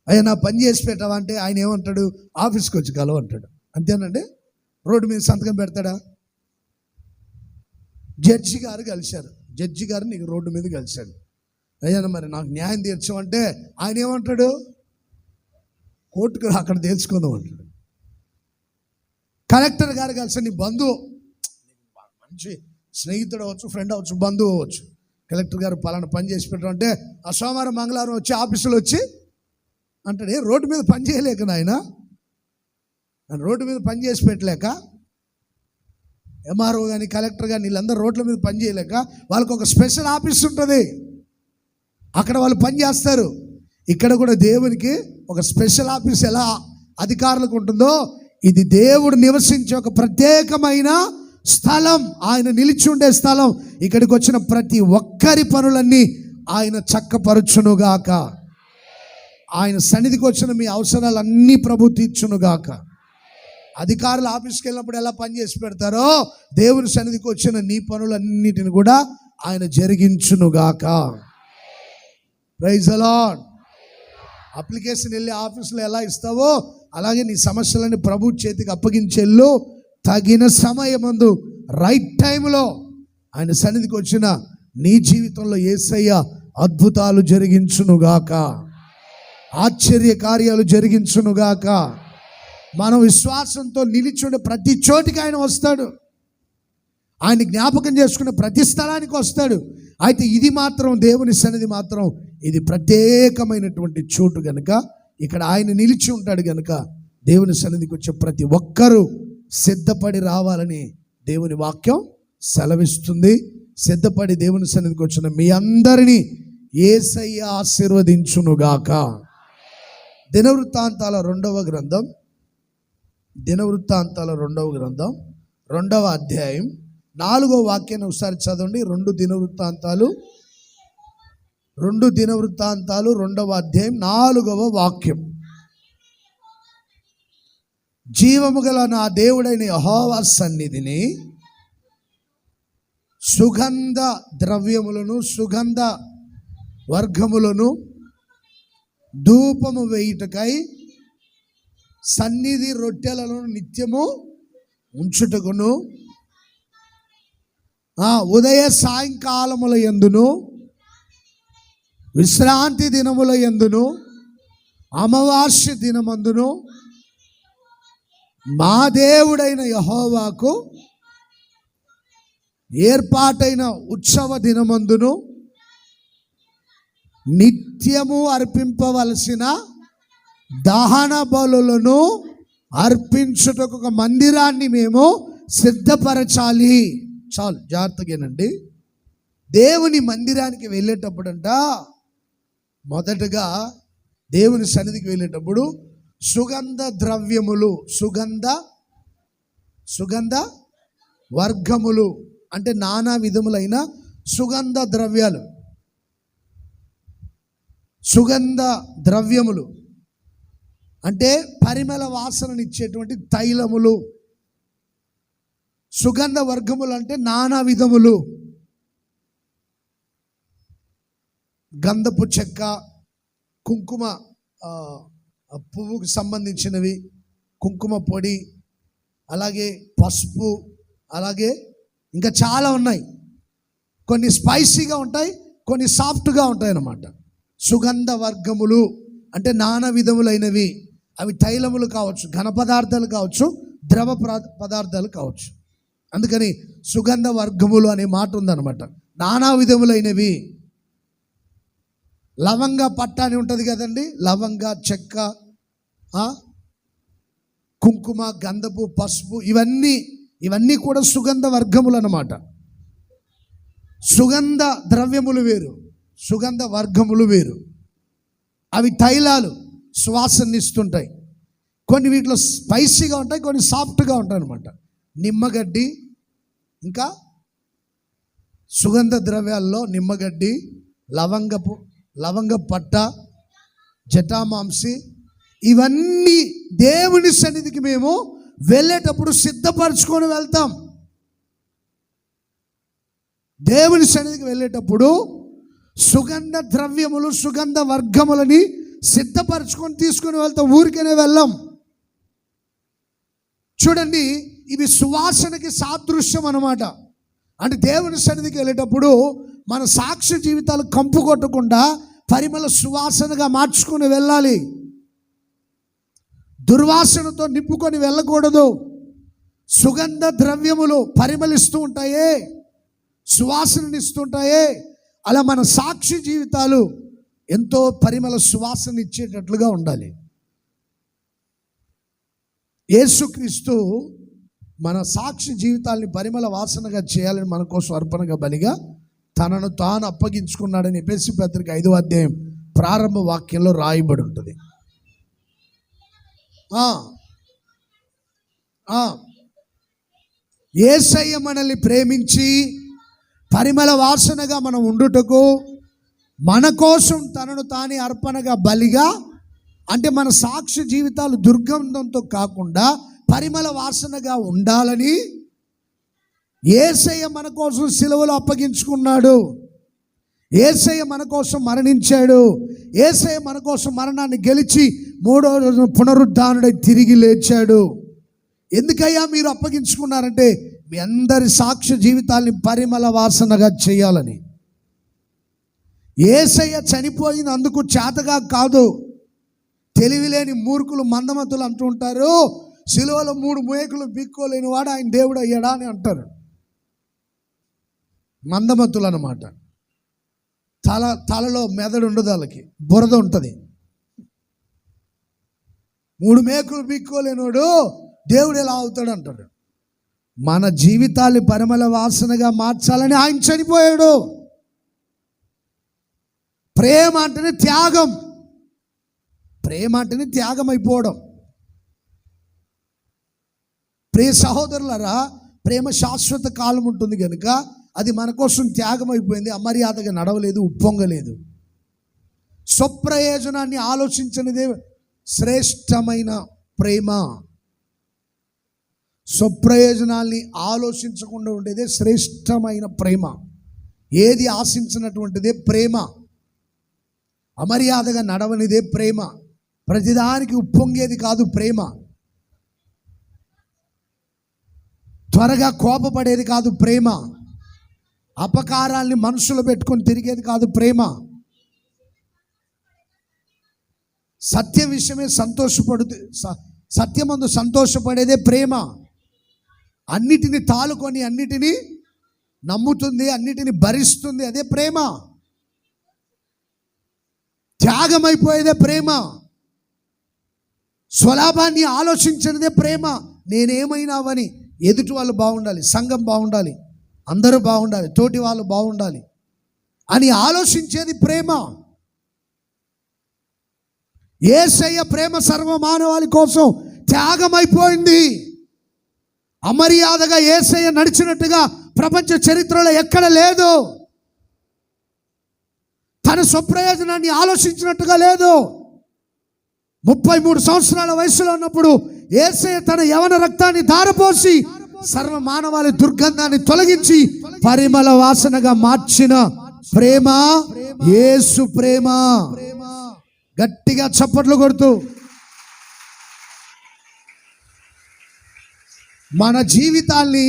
అయ్యా నా పని చేసి పెట్టావా అంటే ఆయన ఏమంటాడు, ఆఫీస్కి వచ్చి కలవ అంటాడు. అంతేనండి, రోడ్డు మీద సంతకం పెడతాడా? జడ్జి గారు కలిశారు, జడ్జి గారు నీకు రోడ్డు మీద కలిశాడు, అయ్యా మరి నాకు న్యాయం తీర్చమంటే ఆయన ఏమంటాడు, కోర్టుకు అక్కడ తెలుసుకుందాం అంటాడు. కలెక్టర్ గారు కలిసి నీ బంధువు, మంచి స్నేహితుడు అవ్వచ్చు, ఫ్రెండ్ అవ్వచ్చు, బంధువు అవ్వచ్చు, కలెక్టర్ గారు పలానా పని చేసి పెట్టామంటే ఆ సోమవారం మంగళవారం వచ్చి ఆఫీసులో వచ్చి అంటాడు, రోడ్డు మీద పని చేయలేక నాయన, రోడ్డు మీద పని చేసి పెట్టలేక, ఎంఆర్ఓ కానీ కలెక్టర్ కానీ వీళ్ళందరూ రోడ్ల మీద పని చేయలేక వాళ్ళకు ఒక స్పెషల్ ఆఫీస్ ఉంటుంది, అక్కడ వాళ్ళు పని చేస్తారు. ఇక్కడ కూడా దేవునికి ఒక స్పెషల్ ఆఫీస్ ఎలా అధికారులకు ఉంటుందో, ఇది దేవుడు నివసించే ఒక ప్రత్యేకమైన స్థలం, ఆయన నిలిచి ఉండే స్థలం. ఇక్కడికి వచ్చిన ప్రతి ఒక్కరి పనులన్నీ ఆయన చక్కపరచునుగాక. ఆయన సన్నిధికి వచ్చిన మీ అవసరాలన్నీ ప్రభు తీర్చునుగాక. అధికారులు ఆఫీస్కి వెళ్ళినప్పుడు ఎలా పని చేసి పెడతారో, దేవుని సన్నిధికి వచ్చిన నీ పనులన్నిటిని కూడా ఆయన జరిగించునుగాక. Praise the Lord. అప్లికేషన్ వెళ్ళి ఆఫీసులో ఎలా ఇస్తావో అలాగే నీ సమస్యలని ప్రభు చేతికి అప్పగించెళ్ళు. తగిన సమయమందు రైట్ టైంలో ఆయన సన్నిధికి వచ్చిన నీ జీవితంలో యేసయ్య అద్భుతాలు జరిగించునుగాక, ఆశ్చర్య కార్యాలు జరిగించునుగాక. మనం విశ్వాసంతో నిలిచుండే ప్రతి చోటికి ఆయన వస్తాడు, ఆయన జ్ఞాపకం చేసుకునే ప్రతి స్థలానికి వస్తాడు. అయితే ఇది మాత్రం దేవుని సన్నిధి మాత్రం ఇది ప్రత్యేకమైనటువంటి చోటు కనుక ఇక్కడ ఆయన నిలిచి ఉంటాడు కనుక దేవుని సన్నిధికి వచ్చే ప్రతి ఒక్కరూ సిద్ధపడి రావాలని దేవుని వాక్యం సెలవిస్తుంది. సిద్ధపడి దేవుని సన్నిధికి వచ్చిన మీ అందరినీ యేసయ్య ఆశీర్వదించునుగాక. దినవృత్తాంతాల రెండవ గ్రంథం 2వ అధ్యాయం 4వ వాక్యాన్ని ఒకసారి చదవండి. 2 దినవృత్తాంతాలు 2వ అధ్యాయం 4వ వాక్యం. జీవము గల నా దేవుడైన యెహోవా సన్నిధిని సుగంధ ద్రవ్యములను, సుగంధ వర్గములను ధూపము వేయుటకై సన్నిధి రొట్టెలను నిత్యము ఉంచుటకును ఉదయ సాయంకాలముల యందును విశ్రాంతి దినముల యందును అమావాస్య దినమందును మా దేవుడైన యెహోవాకు ఏర్పాటైన ఉత్సవ దినమందును నిత్యము అర్పింపవలసిన దహన బలులను అర్పించుటకు ఒక మందిరాన్ని మేము సిద్ధపరచాలి. చాలు, జాగ్రత్తగానండి. దేవుని మందిరానికి వెళ్ళేటప్పుడంట మొదటగా దేవుని సన్నిధికి వెళ్ళేటప్పుడు సుగంధ ద్రవ్యములు, సుగంధ వర్గములు అంటే నానా విధములైన సుగంధ ద్రవ్యాలు, సుగంధ ద్రవ్యములు అంటే పరిమళ వాసననిచ్చేటువంటి తైలములు. సుగంధ వర్గములు అంటే నానా విధములు, గంధపు చెక్క, కుంకుమ పువ్వుకు సంబంధించినవి, కుంకుమ పొడి, అలాగే పసుపు, అలాగే ఇంకా చాలా ఉన్నాయి. కొన్ని స్పైసీగా ఉంటాయి, కొన్ని సాఫ్ట్గా ఉంటాయి అన్నమాట. సుగంధ వర్గములు అంటే నానా విధములైనవి. అవి తైలములు కావచ్చు, ఘన పదార్థాలు కావచ్చు, ద్రవ పదార్థాలు కావచ్చు. అందుకని సుగంధ వర్గములు అనే మాట ఉందన్నమాట. నానా విధములైనవి. లవంగ పట్ట అని ఉంటుంది కదండి, లవంగ చెక్క, కుంకుమ, గంధపు, పసుపు, ఇవన్నీ కూడా సుగంధ వర్గములు అన్నమాట. సుగంధ ద్రవ్యములు వేరు, సుగంధ వర్గములు వేరు. అవి తైలాలు, సువాసననిస్తుంటాయి. కొన్ని వీటిలో స్పైసీగా ఉంటాయి, కొన్ని సాఫ్ట్గా ఉంటాయి అన్నమాట. నిమ్మగడ్డి, ఇంకా సుగంధ ద్రవ్యాల్లో నిమ్మగడ్డి, లవంగ పట్ట, జటామాంసి, ఇవన్నీ దేవుని సన్నిధికి మేము వెళ్ళేటప్పుడు సిద్ధపరచుకొని వెళ్తాం. దేవుని సన్నిధికి వెళ్ళేటప్పుడు సుగంధ ద్రవ్యములు, సుగంధ వర్గములని సిద్ధపరచుకొని తీసుకొని వెళ్తాం, ఊరికనే వెళ్ళాం. చూడండి, ఇవి సువాసనకి సాదృశ్యం అన్నమాట. అంటే దేవుని సన్నిధికి వెళ్ళేటప్పుడు మన సాక్ష్య జీవితాలు కంపు కొట్టకుండా పరిమళ సువాసనగా మార్చుకొని వెళ్ళాలి. దుర్వాసనతో నింపుకొని వెళ్ళకూడదు. సుగంధ ద్రవ్యములు పరిమళిస్తూ ఉంటాయే, సువాసననిస్తుంటాయే, అలా మన సాక్షి జీవితాలు ఎంతో పరిమళ సువాసన ఇచ్చేటట్లుగా ఉండాలి. యేసుక్రీస్తు మన సాక్షి జీవితాల్ని పరిమళ వాసనగా చేయాలని మన కోసం అర్పణగా బలిగా తనను తాను అప్పగించుకున్నాడని ఎఫెసీ పత్రిక 5వ అధ్యాయం ప్రారంభ వాక్యంలో రాయబడి ఉంటుంది. యేసయ్య మనల్ని ప్రేమించి పరిమళ వాసనగా మనం ఉండుటకు మన కోసం తనను తానే అర్పణగా బలిగా, అంటే మన సాక్షి జీవితాలు దుర్గంధంతో కాకుండా పరిమళ వాసనగా ఉండాలని యేసయ్య మన కోసం సిలువలో అప్పగించుకున్నాడు. యేసయ్య మన కోసం మరణించాడు. యేసయ్య మన కోసం మరణాన్ని గెలిచి 3వ రోజున పునరుద్ధానుడై తిరిగి లేచాడు. ఎందుకయ్యా మీరు అప్పగించుకున్నారంటే మీ అందరి సాక్ష్య జీవితాల్ని పరిమళ వాసనగా చేయాలని. యేసయ్య చనిపోయింది అందుకు చేతగా కాదు. తెలివిలేని మూర్ఖులు, మందమతులు అంటూ ఉంటారు, సిలువలో 3 మేకులు బిక్కోలేని వాడు ఆయన దేవుడు అయ్యాడా అని అంటారు. మందమతులు అన్నమాట. తలలో మెదడు ఉండదు, వాళ్ళకి బురద ఉంటుంది. 3 మేకులు బిక్కోలేనోడు దేవుడు ఎలా అవుతాడు అంటాడు. మన జీవితాన్ని పరిమళ వాసనగా మార్చాలని ఆయన చనిపోయాడు. ప్రేమ అంటేనే త్యాగం, ప్రేమ అంటేనే త్యాగం అయిపోవడం. ప్రియ సహోదరులారా, ప్రేమ శాశ్వత కాలం ఉంటుంది కనుక అది మన కోసం త్యాగం అయిపోయింది. అమర్యాదగా నడవలేదు, ఉప్పొంగలేదు. స్వప్రయోజనాన్ని ఆలోచించనిదే శ్రేష్టమైన ప్రేమ. స్వప్రయోజనాల్ని ఆలోచించకుండా ఉండేదే శ్రేష్టమైన ప్రేమ. ఏది ఆశించినటువంటిదే ప్రేమ. అమర్యాదగా నడవనిదే ప్రేమ. ప్రతిదానికి ఉప్పొంగేది కాదు ప్రేమ. త్వరగా కోపపడేది కాదు ప్రేమ. అపకారాల్ని మనసులో పెట్టుకొని తిరిగేది కాదు ప్రేమ. సత్య విషయమే సత్యమందు సంతోషపడేదే ప్రేమ. అన్నిటిని తాలుకొని, అన్నిటినీ నమ్ముతుంది, అన్నిటిని భరిస్తుంది, అదే ప్రేమ. త్యాగమైపోయేదే ప్రేమ. స్వలాభాన్ని ఆలోచించినదే ప్రేమ. నేనేమైనావని, ఎదుటి వాళ్ళు బాగుండాలి, సంఘం బాగుండాలి, అందరూ బాగుండాలి, తోటి వాళ్ళు బాగుండాలి అని ఆలోచించేది ప్రేమ. యేసయ్య ప్రేమ సర్వ మానవాళి కోసం త్యాగమైపోయింది. అమర్యాదగా యేసయ్య నడిచినట్టుగా ప్రపంచ చరిత్రలో ఎక్కడ లేదు. తన స్వప్రయోజనాన్ని ఆలోచించినట్టుగా లేదు. 33 సంవత్సరాల వయసులో ఉన్నప్పుడు యేసయ్య తన యవన రక్తాన్ని ధారపోసి సర్వ మానవాళి దుర్గంధాన్ని తొలగించి పరిమళ వాసనగా మార్చిన ప్రేమ యేసు ప్రేమ. గట్టిగా చప్పట్లు కొడుతూ మన జీవితాల్ని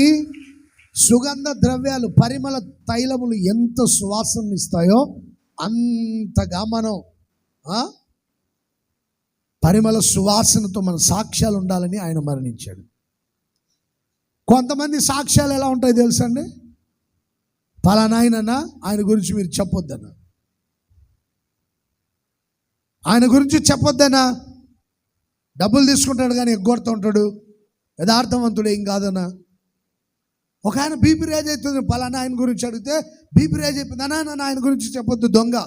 సుగంధ ద్రవ్యాలు, పరిమళ తైలములు ఎంత సువాసన ఇస్తాయో అంతగా మనం పరిమళ సువాసనతో మన సాక్ష్యాలు ఉండాలని ఆయన మరణించాడు. కొంతమంది సాక్ష్యాలు ఎలా ఉంటాయో తెలుసండి? పలానాయనన్నా ఆయన గురించి మీరు చెప్పొద్దన్నా, ఆయన గురించి చెప్పొద్దన్నా, డబ్బులు తీసుకుంటాడు కానీ ఎగ్గొడుతూ ఉంటాడు, యథార్థవంతుడు ఏం కాదన్నా. ఒక ఆయన బీపీ రేజ్ అవుతుంది, పలానా ఆయన గురించి అడిగితే బీపీ రేజ్ అయిపోయింది అన్నా, ఆయన గురించి చెప్పొద్దు, దొంగ,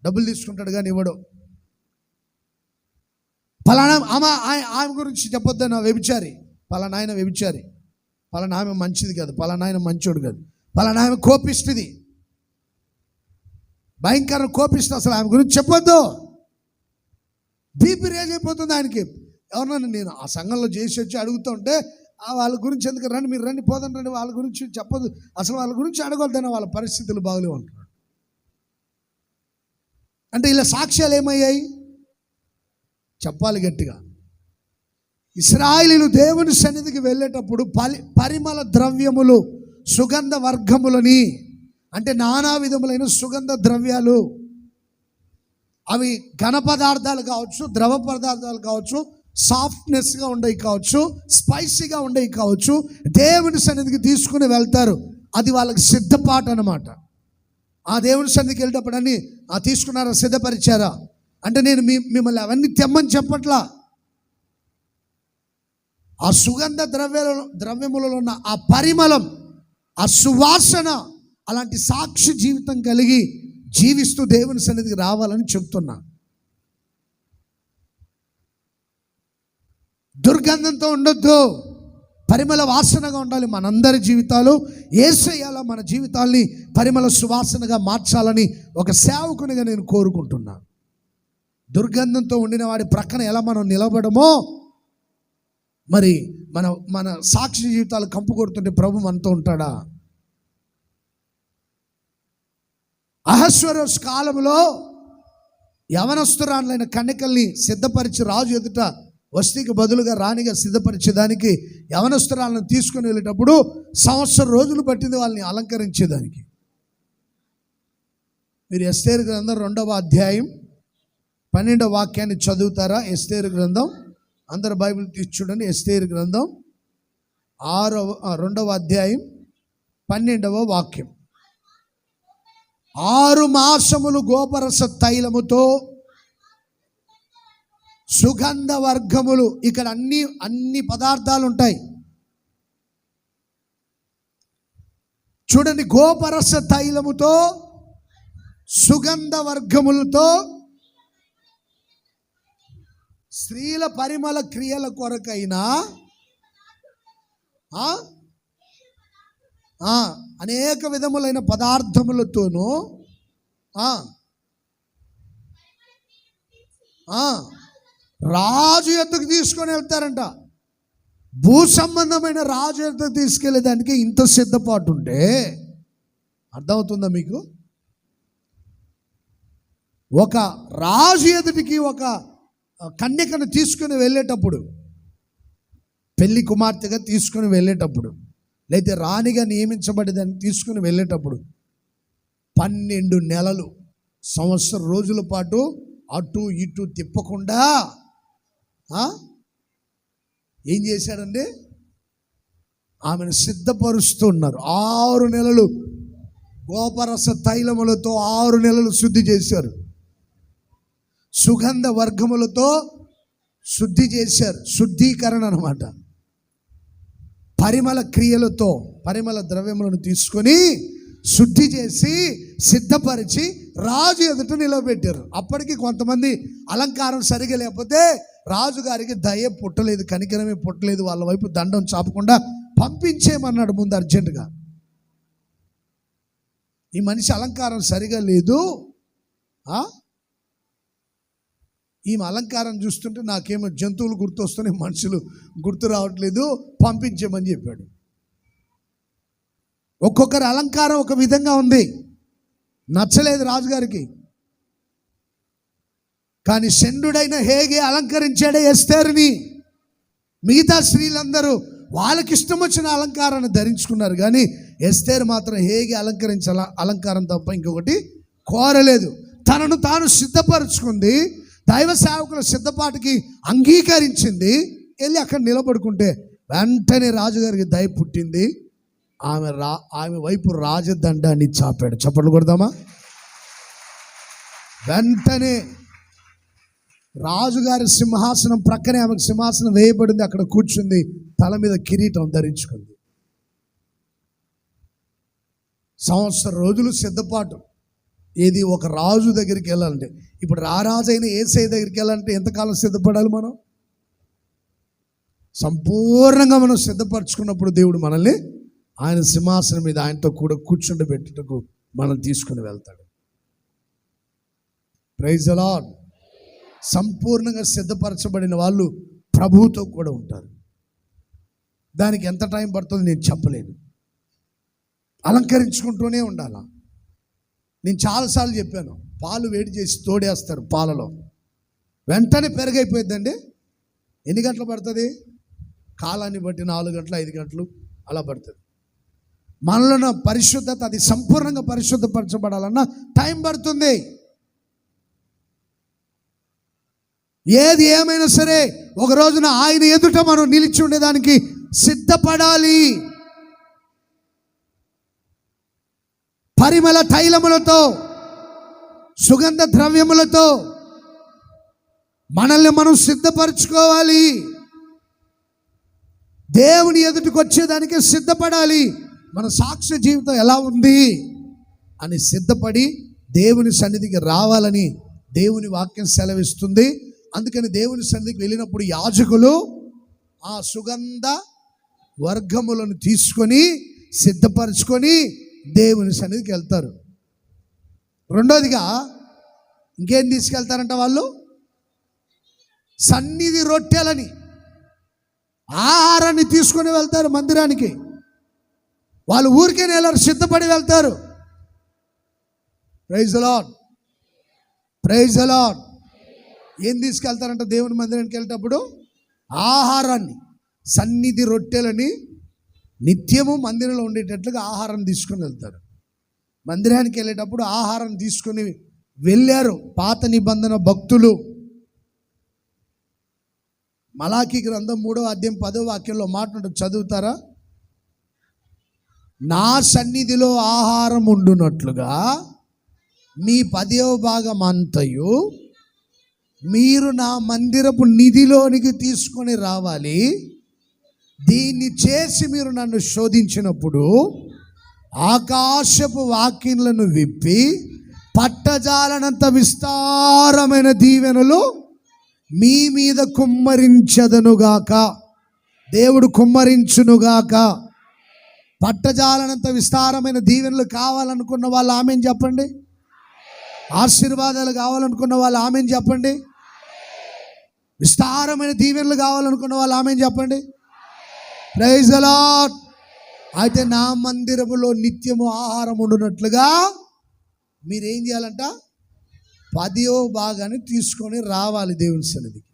డబ్బులు తీసుకుంటాడు కానీ ఇవ్వడు. పలానా ఆమె గురించి చెప్పొద్దన్నా, వ్యభిచారి, పలానా ఆయన వ్యభిచారి, పలానా ఆమె మంచిది కాదు, పలానా ఆయన మంచోడు కాదు, పలానా ఆమె కోపిస్తుంది, భయంకర కోపిస్తుంది, అసలు ఆమె గురించి చెప్పొద్దు. బీపీ రేజ్ అయిపోతుంది ఆయనకి. ఎవరన్నా నేను ఆ సంఘంలో చేసి వచ్చి అడుగుతూ ఉంటే వాళ్ళ గురించి ఎందుకు, రండి మీరు రండి, పోదండి రండి, వాళ్ళ గురించి చెప్పదు, అసలు వాళ్ళ గురించి అడగొద్దన్న, వాళ్ళ పరిస్థితులు బాగలేవు అంటున్నాడు. అంటే ఇలా సాక్ష్యాలు ఏమయ్యాయి? చెప్పాలి గట్టిగా. ఇశ్రాయేలీయులు దేవుని సన్నిధికి వెళ్ళేటప్పుడు పరిమళ ద్రవ్యములు, సుగంధ వర్గములని, అంటే నానా విధములైన సుగంధ ద్రవ్యాలు, అవి ఘన పదార్థాలు కావచ్చు, ద్రవ పదార్థాలు కావచ్చు, సాఫ్ట్నెస్గా ఉండేవి కావచ్చు, స్పైసీగా ఉండేవి కావచ్చు, దేవుని సన్నిధికి తీసుకుని వెళ్తారు. అది వాళ్ళకి సిద్ధపాటు అన్నమాట. ఆ దేవుని సన్నిధికి వెళ్ళేటప్పుడు అన్ని తీసుకున్నారా, సిద్ధపరిచారా అంటే నేను మిమ్మల్ని అవన్నీ తెమ్మని చెప్పట్లా. ఆ సుగంధ ద్రవ్యములలో ఉన్న ఆ పరిమళం, ఆ సువాసన, అలాంటి సాక్షి జీవితం కలిగి జీవిస్తూ దేవుని సన్నిధికి రావాలని చెప్తున్నా. దుర్గంధంతో ఉండొద్దు, పరిమళ వాసనగా ఉండాలి మనందరి జీవితాలు. యేసయ్యలా మన జీవితాల్ని పరిమళ సువాసనగా మార్చాలని ఒక సేవకునిగా నేను కోరుకుంటున్నా. దుర్గంధంతో ఉండిన వాడి ప్రక్కన ఎలా మనం నిలబడమో, మరి మన సాక్షి జీవితాలు కంపు కొడుతుంటే ప్రభు మనతో ఉంటాడా? అహశ్వరోష్ కాలంలో యవనస్తురాలైన కన్యకల్ని సిద్ధపరిచి రాజు ఎదుట వస్తీకి బదులుగా రాణిగా సిద్ధపరిచేదానికి యవనస్తురాలను తీసుకుని వెళ్ళేటప్పుడు 1 సంవత్సరం రోజులు పట్టింది వాళ్ళని అలంకరించేదానికి. మీరు ఎస్తేరు గ్రంథం 2వ అధ్యాయం 12వ వాక్యాన్ని చదువుతారా? ఎస్తేరు గ్రంథం, అందరు బైబిల్ తీసి చూడండి. ఎస్తేరు గ్రంథం 2వ అధ్యాయం 12వ వాక్యం. 6 మాసములు గోపరస తైలముతో సుగంధ వర్గములు, ఇక్కడ అన్ని పదార్థాలు ఉంటాయి చూడండి. గోపరస తైలముతో సుగంధ వర్గములతో స్త్రీల పరిమళ క్రియల కొరకైనా అనేక విధములైన పదార్థములతోనూ రాజు ఎద్దుకు తీసుకొని వెళ్తారంట. భూ సంబంధమైన రాజు ఎద్దుకు తీసుకెళ్లేదానికి ఇంత సిద్ధపాటు ఉంటే అర్థమవుతుందా మీకు? ఒక రాజు ఎదుటికి ఒక కన్యకను తీసుకుని వెళ్ళేటప్పుడు, పెళ్లి కుమార్తెగా తీసుకుని వెళ్ళేటప్పుడు లేకపోతే రాణిగా నియమించబడేదాన్ని తీసుకుని వెళ్ళేటప్పుడు 12 నెలలు, సంవత్సరం రోజుల పాటు అటు ఇటు తిప్పకుండా ఏం చేశాడండి? ఆమెను సిద్ధపరుస్తూ ఉన్నారు. 6 నెలలు గోపరస తైలములతో 6 నెలలు శుద్ధి చేశారు. సుగంధ వర్గములతో శుద్ధి చేశారు. శుద్ధీకరణ అన్నమాట. పరిమళ క్రియలతో పరిమళ ద్రవ్యములను తీసుకొని శుద్ధి చేసి సిద్ధపరిచి రాజు ఎదుట నిలబెట్టారు. అప్పటికి కొంతమంది అలంకారం సరిగా లేకపోతే రాజుగారికి దయ పుట్టలేదు, కనికరమే పుట్టలేదు. వాళ్ళ వైపు దండం చాపకుండా పంపించేయమన్నాడు ముందు అర్జెంటుగా. ఈ మనిషి అలంకారం సరిగా లేదు, ఈమె అలంకారం చూస్తుంటే నాకేమో జంతువులు గుర్తొస్తున్నాయి, మనుషులు గుర్తు రావట్లేదు, పంపించేమని చెప్పాడు. ఒక్కొక్కరి అలంకారం ఒక విధంగా ఉంది, నచ్చలేదు రాజుగారికి. కానీ షండుడైన హేగే అలంకరించాడే ఎస్తేరుని. మిగతా స్త్రీలందరూ వాళ్ళకి ఇష్టం వచ్చిన అలంకారాన్ని ధరించుకున్నారు, కానీ ఎస్తేరు మాత్రం హేగే అలంకరించాల అలంకారం తప్ప ఇంకొకటి కోరలేదు. తనను తాను సిద్ధపరచుకుంది, దైవ సేవకుల సిద్ధపాటుకి అంగీకరించింది. వెళ్ళి అక్కడ నిలబడుకుంటే వెంటనే రాజుగారికి దయ పుట్టింది. ఆమె వైపు రాజదండాన్ని చాపాడు. చప్పట్లు కొడదామా? వెంటనే రాజుగారి సింహాసనం ప్రక్కనే ఆమెకు సింహాసనం వేయబడింది. అక్కడ కూర్చుంది, తల మీద కిరీటం ధరించుకుంది. సంవత్సరం రోజులు సిద్ధపాటు. ఏది ఒక రాజు దగ్గరికి వెళ్ళాలంటే, ఇప్పుడు రారాజైన యేసయ్య దగ్గరికి వెళ్ళాలంటే ఎంతకాలం సిద్ధపడాలి? మనం సంపూర్ణంగా మనం సిద్ధపరచుకున్నప్పుడు దేవుడు మనల్ని ఆయన సింహాసనం మీద ఆయనతో కూడా కూర్చుండబెట్టుటకు మనం తీసుకుని వెళ్తాడు. Praise the lord. సంపూర్ణంగా సిద్ధపరచబడిన వాళ్ళు ప్రభువుతో కూడా ఉంటారు. దానికి ఎంత టైం పడుతుందో నేను చెప్పలేను. అలంకరించుకుంటూనే ఉండాలా. నేను చాలాసార్లు చెప్పాను, పాలు వేడి చేసి తోడేస్తారు పాలలో, వెంటనే పెరుగైపోయిద్దండి. ఎన్ని గంటలు పడుతుంది? కాలాన్ని బట్టి 4 గంటలు 5 గంటలు అలా పడుతుంది. మనలో ఉన్న పరిశుద్ధత, అది సంపూర్ణంగా పరిశుద్ధపరచబడాలన్నా టైం పడుతుంది. ఏది ఏమైనా సరే ఒక రోజున ఆయన ఎదుట మనం నిలిచి ఉండేదానికి సిద్ధపడాలి. పరిమళ తైలములతో, సుగంధ ద్రవ్యములతో మనల్ని మనం సిద్ధపరచుకోవాలి. దేవుని ఎదుటికి వచ్చేదానికి సిద్ధపడాలి. మన సాక్ష్య జీవితం ఎలా ఉంది అని సిద్ధపడి దేవుని సన్నిధికి రావాలని దేవుని వాక్యం సెలవిస్తుంది. అందుకని దేవుని సన్నిధికి వెళ్ళినప్పుడు యాజకులు ఆ సుగంధ వర్గములను తీసుకొని సిద్ధపరచుకొని దేవుని సన్నిధికి వెళ్తారు. రెండోదిగా ఇంకేం తీసుకెళ్తారంట వాళ్ళు? సన్నిధి రొట్టెలని, ఆహారాన్ని తీసుకొని వెళ్తారు మందిరానికి. వాళ్ళు ఊరికే నెలరు సిద్ధపడి వెళ్తారు. Praise the lord, praise the lord. ఏం తీసుకెళ్తారంట దేవుని మందిరానికి వెళ్ళేటప్పుడు? ఆహారాన్ని, సన్నిధి రొట్టెలని నిత్యము మందిరంలో ఉండేటట్లుగా ఆహారం తీసుకొని వెళ్తారు. మందిరానికి వెళ్ళేటప్పుడు ఆహారం తీసుకొని వెళ్ళారు పాత నిబంధన భక్తులు. మలాకీ గ్రంథం 3వ అధ్యాయం 10వ వాక్యంలో మాట ఉంటుంది, చదువుతారా? నా సన్నిధిలో ఆహారం ఉండునట్లుగా మీ 10వ భాగం అంతయు మీరు నా మందిరపు నిధిలోనికి తీసుకొని రావాలి. దీన్ని చేసి మీరు నన్ను శోధించినప్పుడు ఆకాశపు వాకిన్లను విప్పి పట్టజాలనంత విస్తారమైన దీవెనలు మీ మీద కుమ్మరించదనుగాక. దేవుడు కుమ్మరించునుగాక. పట్టజాలనంత విస్తారమైన దీవెనలు కావాలనుకున్న వాళ్ళు ఆమెను చెప్పండి. ఆశీర్వాదాలు కావాలనుకున్న వాళ్ళు ఆమెను చెప్పండి. విస్తారమైన దీవెనలు కావాలనుకున్న వాళ్ళు ఆమెను చెప్పండి. Praise the lord. అయితే నా మందిరములో నిత్యము ఆహారం ఉండునట్లుగా మీరేం చేయాలంట? 10వ భాగాన్ని తీసుకొని రావాలి దేవుని సన్నిధికి.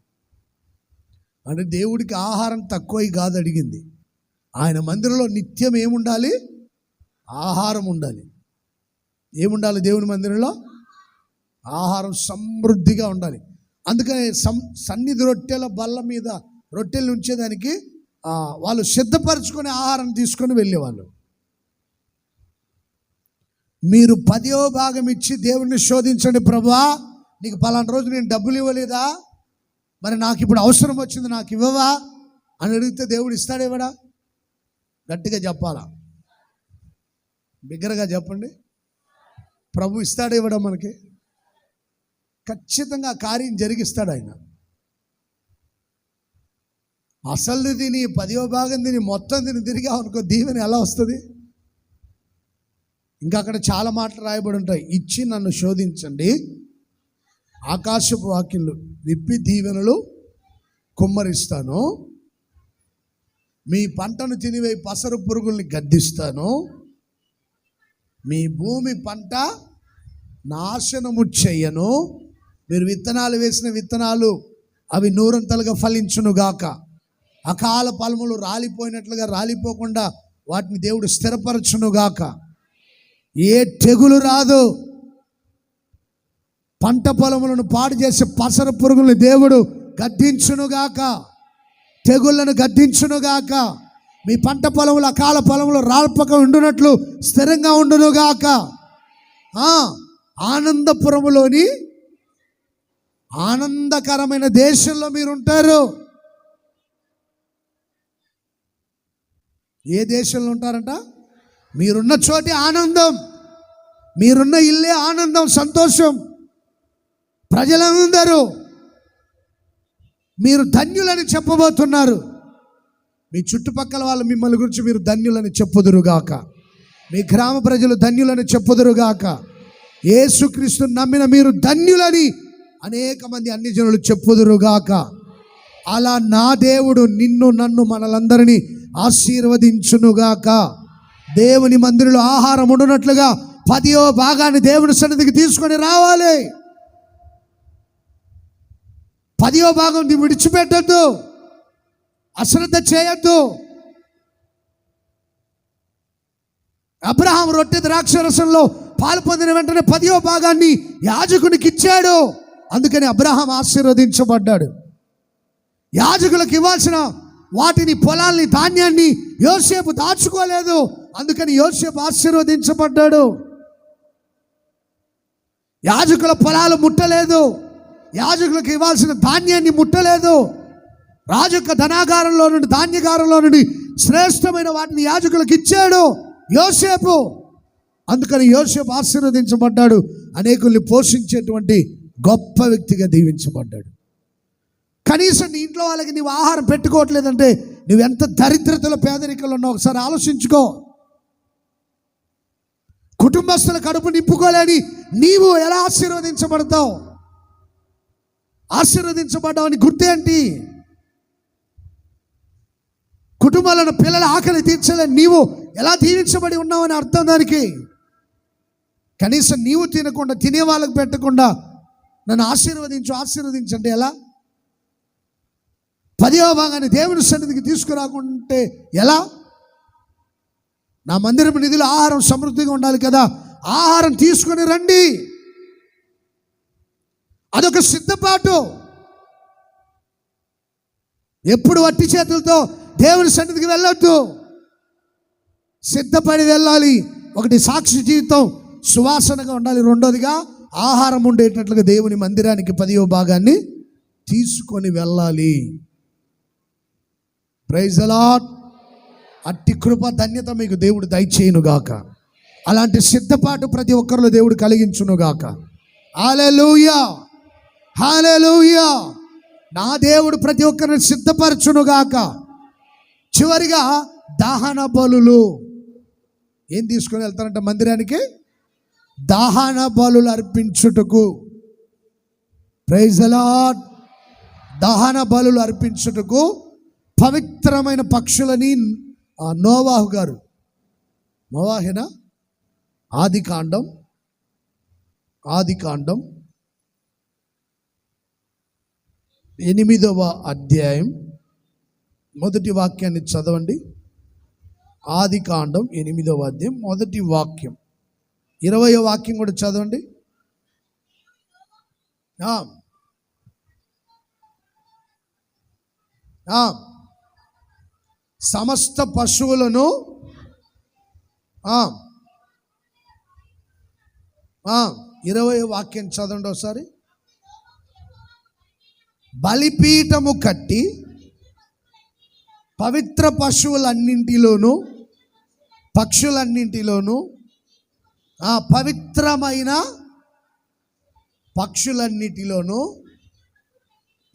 అంటే దేవుడికి ఆహారం తక్కువ కాదు అడిగింది, ఆయన మందిరంలో నిత్యం ఏముండాలి? ఆహారం ఉండాలి. ఏముండాలి దేవుని మందిరంలో? ఆహారం సమృద్ధిగా ఉండాలి. అందుకని సన్నిధి రొట్టెల బల్ల మీద రొట్టెలు ఉంచేదానికి వాళ్ళు సిద్ధపరచుకొని ఆహారం తీసుకొని వెళ్ళేవాళ్ళు. మీరు 10వ భాగం ఇచ్చి దేవుణ్ణి శోధించండి, ప్రభువా నీకు పలానా రోజు నేను డబ్బులు ఇవ్వలేదా, మరి నాకు ఇప్పుడు అవసరం వచ్చింది నాకు ఇవ్వవా అని అడిగితే దేవుడు ఇస్తాడేవాడా? గట్టిగా చెప్పాలా, బిగ్గరగా చెప్పండి. ప్రభు ఇస్తాడేవాడా? మనకి ఖచ్చితంగా కార్యం జరిగిస్తాడు ఆయన. అసలు తిని 10వ భాగం తిని మొత్తం తిని తిరిగా అనుకో, దీవెన ఎలా వస్తుంది? ఇంకా అక్కడ చాలా మాటలు రాయబడి ఉంటాయి. ఇచ్చి నన్ను శోధించండి, ఆకాశపు వాక్యములు విప్పి దీవెనలు కుమ్మరిస్తాను, మీ పంటను తినివే పసరు పురుగుల్ని గద్దిస్తాను, మీ భూమి పంట నాశనము చెయ్యను, మీరు విత్తనాలు వేసిన విత్తనాలు అవి నూరంతలుగా ఫలించునుగాక, అకాల ఫలములు రాలిపోయినట్లుగా రాలిపోకుండా వాటిని దేవుడు స్థిరపరచునుగాక, ఏ తెగులు రాదు, పంట పొలములను పాడు చేసే పసర పురుగులను దేవుడు గద్దించునుగాక, తెగుళ్లను గద్దించునుగాక, మీ పంట పొలములు అకాల పొలములు రాల్పక ఉండునట్లు స్థిరంగా ఉండునుగాక. ఆనందపురములోని ఆనందకరమైన దేశంలో మీరు ఉంటారు. ఏ దేశంలో ఉంటారంట? మీరున్న చోటి ఆనందం, మీరున్న ఇల్లే ఆనందం, సంతోషం. ప్రజలందరూ మీరు ధన్యులని చెప్పబోతున్నారు. మీ చుట్టుపక్కల వాళ్ళు మిమ్మల్ని గురించి మీరు ధన్యులని చెప్పుదురుగాక, మీ గ్రామ ప్రజలు ధన్యులని చెప్పుదురుగాక, యేసుక్రీస్తుని నమ్మిన మీరు ధన్యులని అనేక మంది అన్ని జనులు చెప్పుదురుగాక. అలా నా దేవుడు నిన్ను నన్ను మనలందరినీ ఆశీర్వదించునుగాక. దేవుని మందిరంలో ఆహారం ఉండునట్లుగా 10వ భాగాన్ని దేవుని సన్నిధికి తీసుకొని రావాలి. 10వ భాగం విడిచిపెట్టద్దు, అశ్రద్ధ చేయొద్దు. అబ్రహాం రొట్టె ద్రాక్షరసంలో పాలు పొందిన వెంటనే 10వ భాగాన్ని యాజకునికి ఇచ్చాడు. అందుకని అబ్రహాం ఆశీర్వదించబడ్డాడు. యాజకులకు ఇవ్వాల్సిన వాటిని, పొలాల్ని, ధాన్యాన్ని యోసేపు దాచుకోలేదు. అందుకని యోసేపు ఆశీర్వదించబడ్డాడు. యాజకుల పొలాలు ముట్టలేదు, యాజకులకు ఇవ్వాల్సిన ధాన్యాన్ని ముట్టలేదు. రాజు యొక్క ధనాగారంలో నుండి, ధాన్యగారంలో నుండి శ్రేష్టమైన వాటిని యాజకులకు ఇచ్చాడు యోసేపు. అందుకని యోసేపు ఆశీర్వదించబడ్డాడు. అనేకుల్ని పోషించేటువంటి గొప్ప వ్యక్తిగా దీవించబడ్డాడు. కనీసం నీ ఇంట్లో వాళ్ళకి నీవు ఆహారం పెట్టుకోవట్లేదంటే నువ్వెంత దరిద్రతలో, పేదరికంలో ఉన్నావు ఒకసారి ఆలోచించుకో. కుటుంబస్తుల కడుపు నింపుకోలేని నీవు ఎలా ఆశీర్వదించబడతావు? ఆశీర్వదించబడ్డావని గుర్తేంటి? కుటుంబాలను పిల్లల ఆకలి తీర్చలేని నీవు ఎలా దీవించబడి ఉన్నావని అర్థం దానికి. కనీసం నీవు తినకుండా, తినే వాళ్ళకు పెట్టకుండా నన్ను ఆశీర్వదించంటే ఎలా? 10వ భాగాన్ని దేవుని సన్నిధికి తీసుకురాకుంటే ఎలా? నా మందిరం నిధులు ఆహారం సమృద్ధిగా ఉండాలి కదా, ఆహారం తీసుకొని రండి. అదొక సిద్ధపాటు. ఎప్పుడు వట్టి చేతులతో దేవుని సన్నిధికి వెళ్ళొద్దు, సిద్ధపడి వెళ్ళాలి. ఒకటి సాక్షి జీవితం సువాసనగా ఉండాలి, రెండోదిగా ఆహారం ఉండేటట్లుగా దేవుని మందిరానికి 10వ భాగాన్ని తీసుకొని వెళ్ళాలి. Praise the lord. అట్టి కృప ధన్యత మీకు దేవుడు దయచేయునుగాక. అలాంటి సిద్ధపాటు ప్రతి ఒక్కరిలో దేవుడు కలిగించునుగాక. హల్లెలూయా, హల్లెలూయా. నా దేవుడు ప్రతి ఒక్కరిని సిద్ధపరచునుగాక. చివరిగా దహన బలులు. ఏం తీసుకొని వెళ్తారంట మందిరానికి? దహన బలులు అర్పించుటకు. Praise the lord. దహన బలులు అర్పించుటకు పవిత్రమైన పక్షులని నోవాహు గారు, నోవాహేనా? ఆదికాండం 8వ అధ్యాయం మొదటి వాక్యాన్ని చదవండి. ఆదికాండం 8వ అధ్యాయం మొదటి వాక్యం, 20వ వాక్యం కూడా చదవండి. సమస్త పశువులను 20వ వాక్యం చదవండి ఒకసారి. బలిపీఠము కట్టి పవిత్ర పశువులన్నింటిలోను పక్షులన్నింటిలోను పవిత్రమైన పక్షులన్నిటిలోను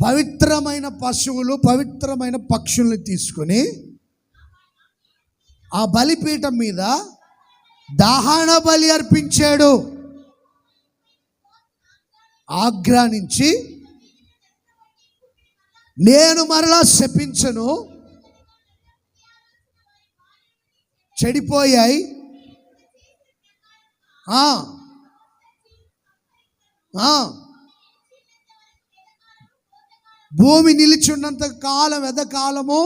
పవిత్రమైన పశువులు పవిత్రమైన పక్షుల్ని తీసుకొని ఆ బలిపీఠం మీద దహన బలి అర్పించాడు. ఆజ్ఞానించి, నేను మరలా శపించను, చెడిపోయాయి, భూమి నిలిచినంత కాలం వెదకాలము,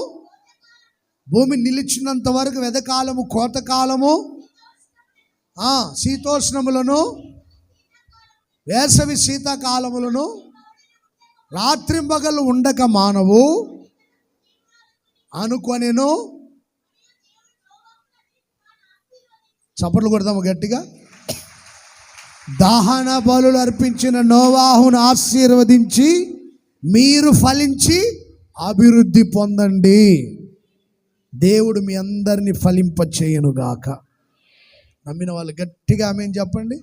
భూమి నిలిచినంత వరకు వెదకాలము, కోతకాలము, శీతోష్ణములను, వేసవి శీతాకాలములను రాత్రింబగళ్ళు ఉండక మానవు అనుకొనెను. చప్పట్లు కొడదాము గట్టిగా. దహన బలులు అర్పించిన నోవాహును ఆశీర్వదించి, మీరు ఫలించి అభివృద్ధి పొందండి, దేవుడు మీ అందరినీ ఫలింపచేయునుగాక. నమ్మిన వాళ్ళు గట్టిగా ఆమేన్ చెప్పండి.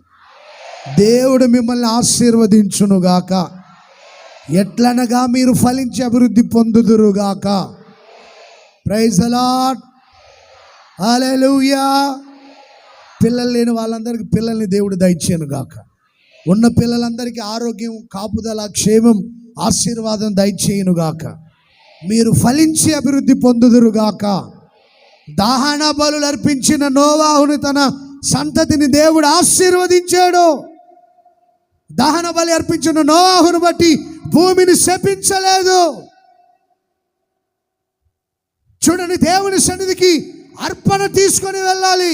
దేవుడు మిమ్మల్ని ఆశీర్వదించునుగాక. ఎట్లనగా మీరు ఫలించి అభివృద్ధి పొందుదురుగాక. ప్రైజ్ ది లార్డ్, హల్లెలూయా. పిల్లలు లేని వాళ్ళందరికీ పిల్లల్ని దేవుడు దయచేయునుగాక. ఉన్న పిల్లలందరికీ ఆరోగ్యం, కాపుదల, క్షేమం, ఆశీర్వాదం దయచేయునుగాక. మీరు ఫలించి అభివృద్ధి పొందుదురుగాక. దహన బలులు అర్పించిన నోవాహును తన సంతతిని దేవుడు ఆశీర్వదించాడు. దహన బలి అర్పించిన నోవాహును బట్టి భూమిని శపించలేదు. చూడండి, దేవుని సన్నిధికి అర్పణ తీసుకొని వెళ్ళాలి,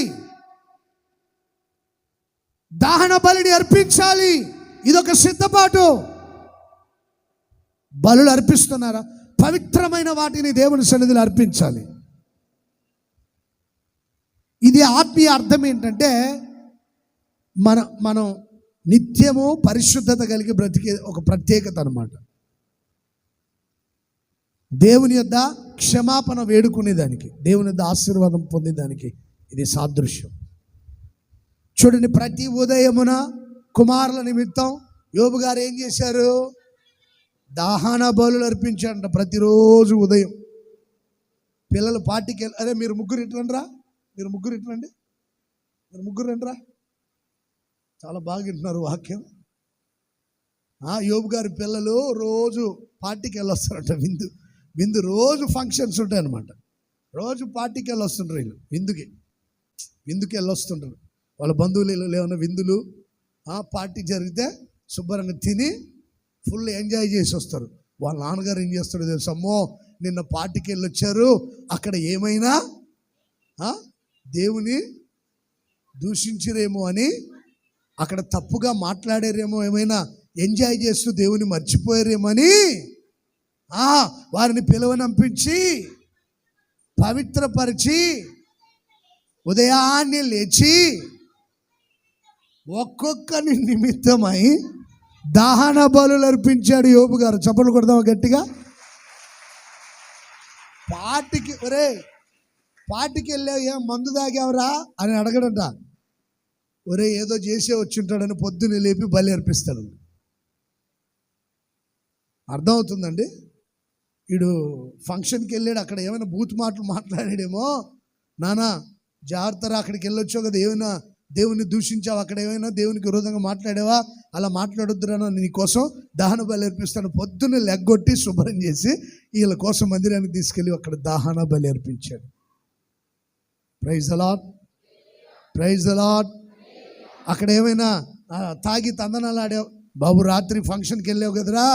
దహన బలిని అర్పించాలి. ఇదొక సిద్ధపాటు. బలులు అర్పిస్తున్నారా? పవిత్రమైన వాటిని దేవుని సన్నిధిలో అర్పించాలి. ఇది ఆత్మీయ అర్థం ఏంటంటే, మనం నిత్యము పరిశుద్ధత కలిగి బ్రతికే ఒక ప్రత్యేకత అన్నమాట. దేవుని యొద్ద క్షమాపణ వేడుకునేదానికి, దేవుని యొద్ద ఆశీర్వాదం పొందేదానికి ఇది సాదృశ్యం. చూడండి, ప్రతి ఉదయమున కుమారుల నిమిత్తం యోబు గారు ఏం చేశారు? దహన బలులు అర్పించారంట ప్రతిరోజు ఉదయం. పిల్లలు పార్టీకి అరే మీరు ముగ్గురు ఇట్లండ్రా, మీరు ముగ్గురు ఇట్లండి, మీరు ముగ్గురు రండిరా. చాలా బాగా వింటున్నారు వాక్యం. యోబు గారి పిల్లలు రోజు పార్టీకి వెళ్ళొస్తారంట. విందు రోజు ఫంక్షన్స్ ఉంటాయి అన్నమాట. రోజు పార్టీకి వెళ్ళొస్తుంటారు వీళ్ళు. విందుకి వెళ్ళొస్తుంటారు. వాళ్ళ బంధువులు ఏమైనా విందులు పార్టీ జరిగితే శుభ్రంగా తిని ఫుల్ ఎంజాయ్ చేసి వస్తారు. వాళ్ళ నాన్నగారు ఏం చేస్తాడో తెలుసు, అమ్మో నిన్న పార్టీకి వెళ్ళి వచ్చారు, అక్కడ ఏమైనా దేవుని దూషించరేమో అని, అక్కడ తప్పుగా మాట్లాడారేమో, ఏమైనా ఎంజాయ్ చేస్తూ దేవుని మర్చిపోయారేమో అని వారిని పిలువనంపించి పవిత్రపరిచి ఉదయాన్నే లేచి ఒక్కొక్కని నిమిత్తమై దహన బలులు అర్పించాడు యోబు గారు. చప్పట్లు కొడదామా గట్టిగా. పార్టీకి వెళ్ళావు, ఏం మందు తాగావరా అని అడగడంట. ఏదో చేసే వచ్చింటాడని పొద్దున్నే లేపి బలి అర్పిస్తాడు. అర్థమవుతుందండి? వీడు ఫంక్షన్కి వెళ్ళాడు, అక్కడ ఏమైనా బూత్ మాటలు మాట్లాడాడేమో, నానా జాగ్రత్తరా, అక్కడికి వెళ్ళొచ్చావు కదా, ఏమైనా దేవుని దూషించావు, అక్కడ ఏమైనా దేవునికి విరోధంగా మాట్లాడావా, అలా మాట్లాడొద్దురా, నీకోసం దహన బలి అర్పిస్తాను. పొద్దున్నే లెగ్గొట్టి శుభ్రం చేసి వీళ్ళ కోసం మందిరానికి తీసుకెళ్ళి అక్కడ దహన బలి అర్పించాడు. Praise the lord, praise the Lord. అక్కడ ఏమైనా తాగి తందనాలు ఆడావు, బాబు రాత్రి ఫంక్షన్కి వెళ్ళావు కదరా,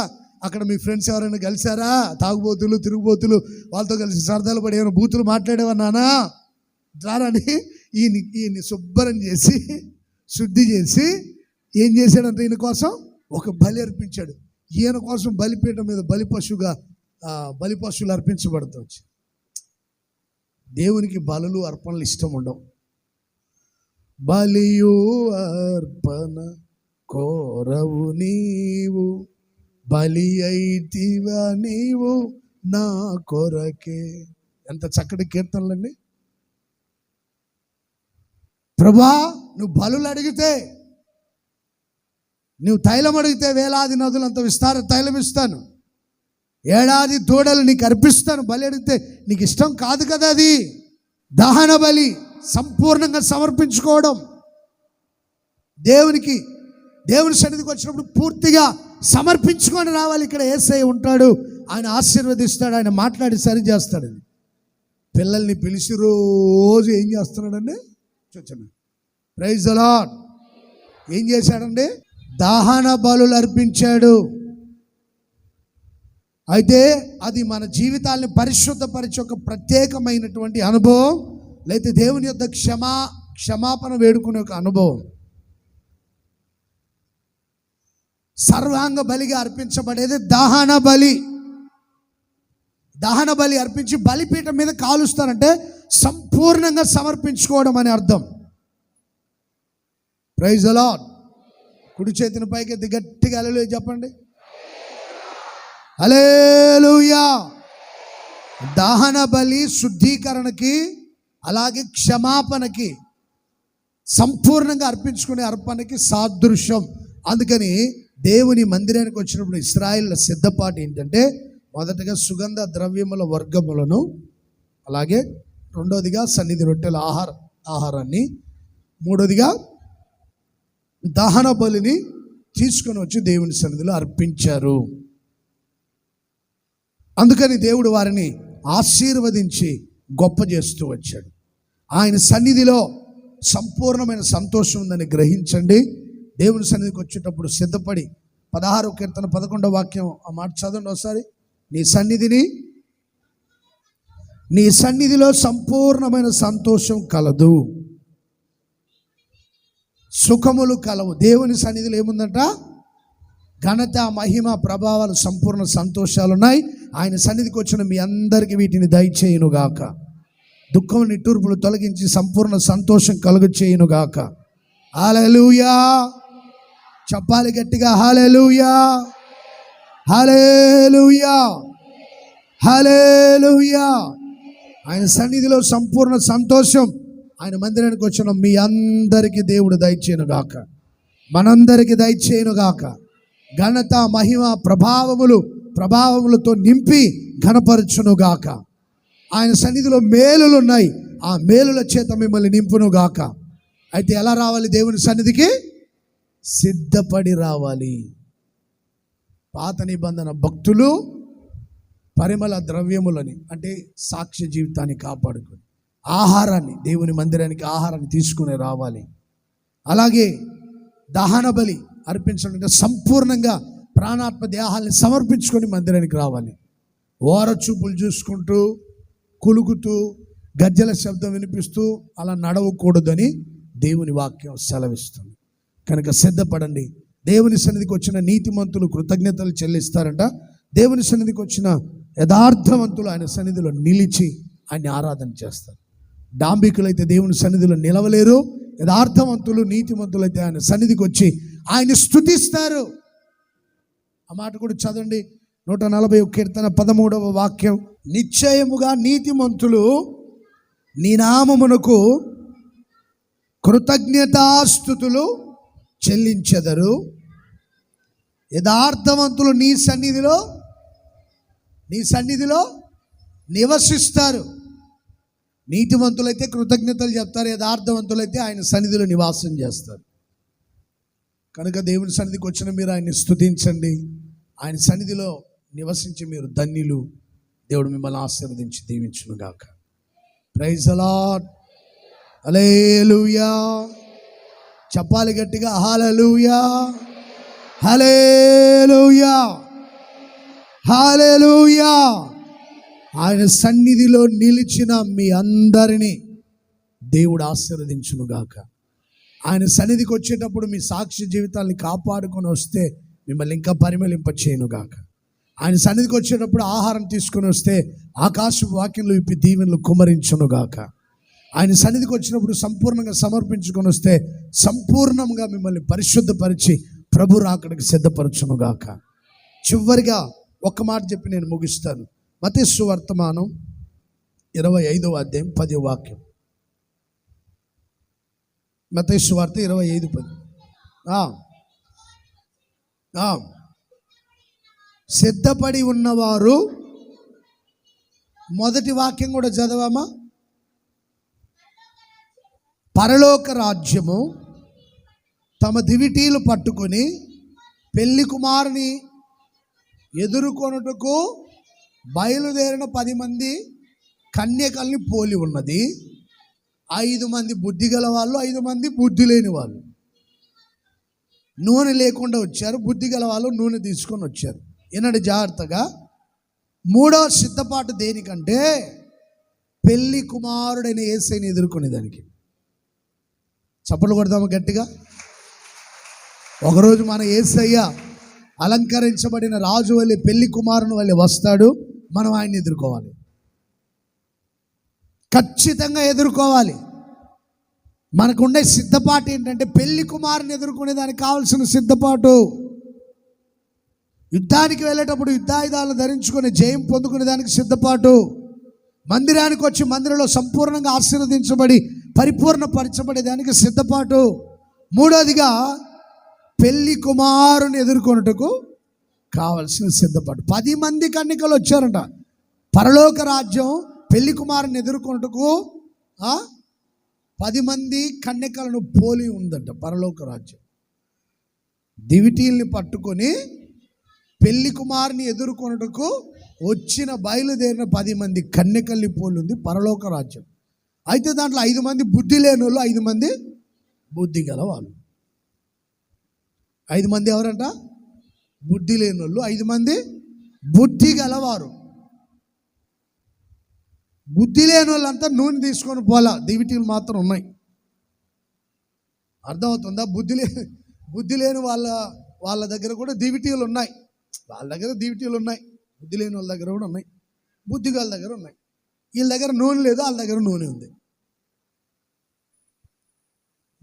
అక్కడ మీ ఫ్రెండ్స్ ఎవరైనా కలిసారా, తాగుబోతులు తిరుగుబోతులు వాళ్ళతో కలిసి సరదాలు పడి ఏమైనా బూతులు మాట్లాడేవా నానా, రారని ఈయన్ని శుభ్రం చేసి శుద్ధి చేసి ఏం చేశాడంటే ఈయన కోసం ఒక బలి అర్పించాడు. ఈయన కోసం బలిపీఠం మీద బలి పశువులు అర్పించబడుతూ వచ్చి. దేవునికి బలులు అర్పణలు ఇష్టం ఉండవు. బలియు అర్పణ కోరవు నీవు, బలి అయితివా నీవు నా కొరకే. ఎంత చక్కటి కీర్తనలండి. ప్రభా, నువ్వు బలులు అడిగితే, నువ్వు తైలం అడిగితే వేలాది నదులంత విస్తార తైలం ఇస్తాను. ఏడాది దూడలు నీకు అర్పిస్తాను. బలి అడిగితే నీకు ఇష్టం కాదు కదా అది. దహన బలి సంపూర్ణంగా సమర్పించుకోవడం. దేవుని సన్నిధికి వచ్చినప్పుడు పూర్తిగా సమర్పించుకొని రావాలి. ఇక్కడ యేసయ్య ఉంటాడు, ఆయన ఆశీర్వదిస్తాడు, ఆయన మాట్లాడి సరి చేస్తాడు. పిల్లల్ని పిలిచి రోజు ఏం చేస్తున్నాడండి? చూచండి. Praise the lord. ఏం చేశాడండి? దహన బలులు అర్పించాడు. అయితే అది మన జీవితాల్ని పరిశుద్ధపరిచే ఒక ప్రత్యేకమైనటువంటి అనుభవం, లేకపోతే దేవుని యొద్ద క్షమాపణ వేడుకునే ఒక అనుభవం. సర్వాంగ బలిగా అర్పించబడేది దహన బలి. దహన బలి అర్పించి బలిపీఠం మీద కాలుస్తారంటే సంపూర్ణంగా సమర్పించుకోవడం అని అర్థం. Praise the lord. కుడి చేతిని పైకి ఎత్తి గట్టిగా హల్లెలూయా చెప్పండి. హల్లెలూయా. దహన బలి శుద్ధీకరణకి, అలాగే క్షమాపణకి, సంపూర్ణంగా అర్పించుకునే అర్పణకి సాదృశ్యం. అందుకని దేవుని మందిరానికి వచ్చినప్పుడు ఇశ్రాయేలుల సిద్ధపాటు ఏంటంటే, మొదటగా సుగంధ ద్రవ్యముల వర్గములను, అలాగే రెండోదిగా సన్నిధి రొట్టెల ఆహారాన్ని, మూడోదిగా దహన బలిని తీసుకొని వచ్చి దేవుని సన్నిధిలో అర్పించారు. అందుకని దేవుడు వారిని ఆశీర్వదించి గొప్ప చేస్తూ వచ్చాడు. ఆయన సన్నిధిలో సంపూర్ణమైన సంతోషం ఉందని గ్రహించండి. దేవుని సన్నిధికి వచ్చేటప్పుడు సిద్ధపడి 16వ కీర్తన 11వ వాక్యం ఆ మాట చదవండి ఒకసారి. నీ సన్నిధిలో సంపూర్ణమైన సంతోషం కలదు, సుఖములు కలవు. దేవుని సన్నిధిలో ఏముందంట? ఘనత, మహిమ, ప్రభావాలు, సంపూర్ణ సంతోషాలు ఉన్నాయి. ఆయన సన్నిధికి వచ్చిన మీ అందరికీ వీటిని దయచేయునుగాక. దుఃఖం నిట్టూర్పులు తొలగించి సంపూర్ణ సంతోషం కలుగు చేయునుగాక. హల్లెలూయా. చెప్పాలి గట్టిగా, హల్లెలూయా, హల్లెలూయా, హల్లెలూయా. ఆయన సన్నిధిలో సంపూర్ణ సంతోషం. ఆయన మందిరానికి వచ్చిన మీ అందరికీ దేవుడు దయచేయునుగాక, మనందరికీ దయచేయునుగాక. ఘనత, మహిమ, ప్రభావములతో నింపి ఘనపరచునుగాక. ఆయన సన్నిధిలో మేలులు ఉన్నాయి, ఆ మేలుల చేత మిమ్మల్ని నింపునుగాక. అయితే ఎలా రావాలి దేవుని సన్నిధికి? సిద్ధపడి రావాలి. పాత నిబంధన భక్తులు పరిమళ ద్రవ్యములని, అంటే సాక్ష్య జీవితాన్ని కాపాడుకొని ఆహారాన్ని, దేవుని మందిరానికి ఆహారాన్ని తీసుకుని రావాలి. అలాగే దహన బలి అర్పించాలంటే సంపూర్ణంగా ప్రాణాత్మ దేహాల్ని సమర్పించుకొని మందిరానికి రావాలి. ఓరచూపులు చూసుకుంటూ, కులుకుతూ, గజ్జల శబ్దం వినిపిస్తూ అలా నడవకూడదని దేవుని వాక్యం సెలవిస్తుంది. కనుక సిద్ధపడండి. దేవుని సన్నిధికి వచ్చిన నీతిమంతులు కృతజ్ఞతలు చెల్లిస్తారంట. దేవుని సన్నిధికి వచ్చిన యథార్థవంతులు ఆయన సన్నిధిలో నిలిచి ఆయన్ని ఆరాధన చేస్తారు. డాంబికులైతే దేవుని సన్నిధిలో నిలవలేరు. యథార్థవంతులు, నీతిమంతులైతే ఆయన సన్నిధికి వచ్చి ఆయన్ని స్తుతిస్తారు. ఆ మాట కూడా చదవండి. 141 కీర్తన 13వ వాక్యం. నిశ్చయముగా నీతిమంతులు నీ నామమునకు కృతజ్ఞతాస్తుతులు చెల్లించెదరు. యథార్థవంతులు నీ సన్నిధిలో నివసిస్తారు. నీతిమంతులైతే కృతజ్ఞతలు చెప్తారు, యథార్థవంతులైతే ఆయన సన్నిధిలో నివాసం చేస్తారు. కనుక దేవుని సన్నిధికి వచ్చిన మీరు ఆయన్ని స్తుతించండి. ఆయన సన్నిధిలో నివసించి మీరు ధన్యులు. దేవుడు మిమ్మల్ని ఆశీర్వదించి దీవించునుగాక. Praise the Lord. హల్లెలూయా. చెప్పాలి గట్టిగా, హల్లెలూయా, హల్లెలూయా, హల్లెలూయా. ఆయన సన్నిధిలో నిలిచిన మీ అందరినీ దేవుడు ఆశీర్వదించునుగాక. ఆయన సన్నిధికి వచ్చేటప్పుడు మీ సాక్షి జీవితాన్ని కాపాడుకొని వస్తే మిమ్మల్ని ఇంకా పరిమళింప చేయనుగాక. ఆయన సన్నిధికి వచ్చేటప్పుడు ఆహారం తీసుకొని వస్తే ఆకాశపు వాక్యంలో విప్పి దీవెనలు కుమ్మరించునుగాక. ఆయన సన్నిధికి వచ్చినప్పుడు సంపూర్ణంగా సమర్పించుకొని వస్తే సంపూర్ణంగా మిమ్మల్ని పరిశుద్ధపరిచి ప్రభు రాకడికి సిద్ధపరచునుగాక. చివరిగా ఒక్క మాట చెప్పి నేను ముగిస్తాను. మత్తయి సువార్తమానం 25వ అధ్యాయం 10వ వాక్యం. మత్తయి సువార్త 25:10. సిద్ధపడి ఉన్నవారు, మొదటి వాక్యం కూడా చదవామా? పరలోక రాజ్యము తమ దివిటీలు పట్టుకొని పెళ్లి కుమారుని ఎదుర్కొనుటకు బయలుదేరిన 10 మంది కన్యకల్ని పోలి ఉన్నది. 5 మంది బుద్ధి గల వాళ్ళు, 5 మంది బుద్ధి లేని వాళ్ళు. నూనె లేకుండా వచ్చారు, బుద్ధి గల వాళ్ళు నూనె తీసుకొని వచ్చారు. ఏనాడు జాగ్రత్తగా. 3వ సిద్ధపాటు దేనికంటే పెళ్లి కుమారుడైన యేసయ్యని ఎదుర్కొనేదానికి. చప్పట్లు కొడదాము గట్టిగా. ఒకరోజు మన యేసయ్య అలంకరించబడిన రాజు వల్లే, పెళ్లి కుమారుని వల్లే వస్తాడు. మనం ఆయన్ని ఎదుర్కోవాలి, ఖచ్చితంగా ఎదుర్కోవాలి. మనకుండే సిద్ధపాటు ఏంటంటే పెళ్లి కుమారుని ఎదుర్కొనేదానికి కావాల్సిన సిద్ధపాటు. యుద్ధానికి వెళ్ళేటప్పుడు యుద్ధాయుధాలను ధరించుకొని జయం పొందుకునే దానికి సిద్ధపాటు. మందిరానికి వచ్చి మందిరంలో సంపూర్ణంగా ఆశీర్వదించబడి పరిపూర్ణపరచబడేదానికి సిద్ధపాటు. 3వదిగా పెళ్లి కుమారుని ఎదుర్కొనుటకు కావలసిన సిద్ధపాటు. 10 మంది కన్యకలు వచ్చారంట. పరలోక రాజ్యం పెళ్లి కుమారుని ఎదుర్కొనుటకు 10 మంది కన్యకలను పోలి ఉందంట. పరలోక రాజ్యం దివిటీల్ని పట్టుకొని పెళ్లి కుమారుని ఎదుర్కొనుటకు వచ్చిన బయలుదేరిన 10 మంది కన్యకల్ని పోలి ఉంది పరలోక రాజ్యం. అయితే దాంట్లో 5 మంది బుద్ధి లేని వాళ్ళు, 5 మంది బుద్ధి గల వాళ్ళు. 5 మంది ఎవరంట? బుద్ధి లేని వాళ్ళు, 5 మంది బుద్ధి గలవారు. బుద్ధి లేని వాళ్ళంతా నూనె తీసుకొని పోలా, దివిటీలు మాత్రం ఉన్నాయి. అర్థమవుతుందా? బుద్ధి లేని వాళ్ళ దగ్గర కూడా దివిటీలు ఉన్నాయి. వాళ్ళ దగ్గర దివిటీలు ఉన్నాయి, బుద్ధి లేని వాళ్ళ దగ్గర కూడా ఉన్నాయి, బుద్ధి వాళ్ళ దగ్గర ఉన్నాయి. వీళ్ళ దగ్గర నూనె లేదు, వాళ్ళ దగ్గర నూనె ఉంది.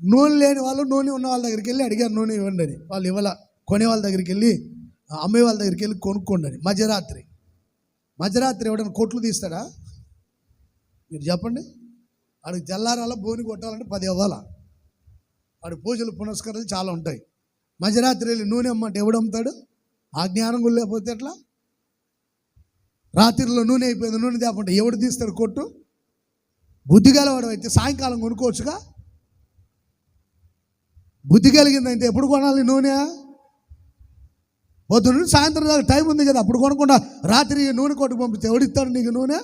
నూనె లేని వాళ్ళు నూనె ఉన్న వాళ్ళ దగ్గరికి వెళ్ళి అడిగారు నూనె ఇవ్వండి అని. వాళ్ళు ఇవ్వాల. కొనే వాళ్ళ దగ్గరికి వెళ్ళి, అమ్మే వాళ్ళ దగ్గరికి వెళ్ళి కొనుక్కోండి అని. మధ్యరాత్రి ఎవడన్నా కొట్లు తీస్తాడా? మీరు చెప్పండి. వాడికి తెల్లారాల బోని కొట్టాలంటే 10 అవ్వాలా. వాడి పూజలు పునస్కారాలు చాలా ఉంటాయి. మధ్యరాత్రి వెళ్ళి నూనె అమ్మంటే ఎవడు అమ్ముతాడు? ఆ జ్ఞానం కూడా లేకపోతే ఎట్లా? రాత్రిలో నూనె అయిపోయింది, నూనె తేపంటే ఎవడు తీస్తాడు కొట్టు? బుద్ధి గలవాడు అయితే సాయంకాలం కొనుక్కోవచ్చుగా. బుద్ధి కలిగిందంటే ఎప్పుడు కొనాలి నూనె? పొద్దున్న నుండి సాయంత్రం దాకా టైం ఉంది కదా, అప్పుడు కొనకుండా రాత్రి నూనె కొట్టుకు పంపిస్తే ఎవడిస్తాడు నీకు నూనె?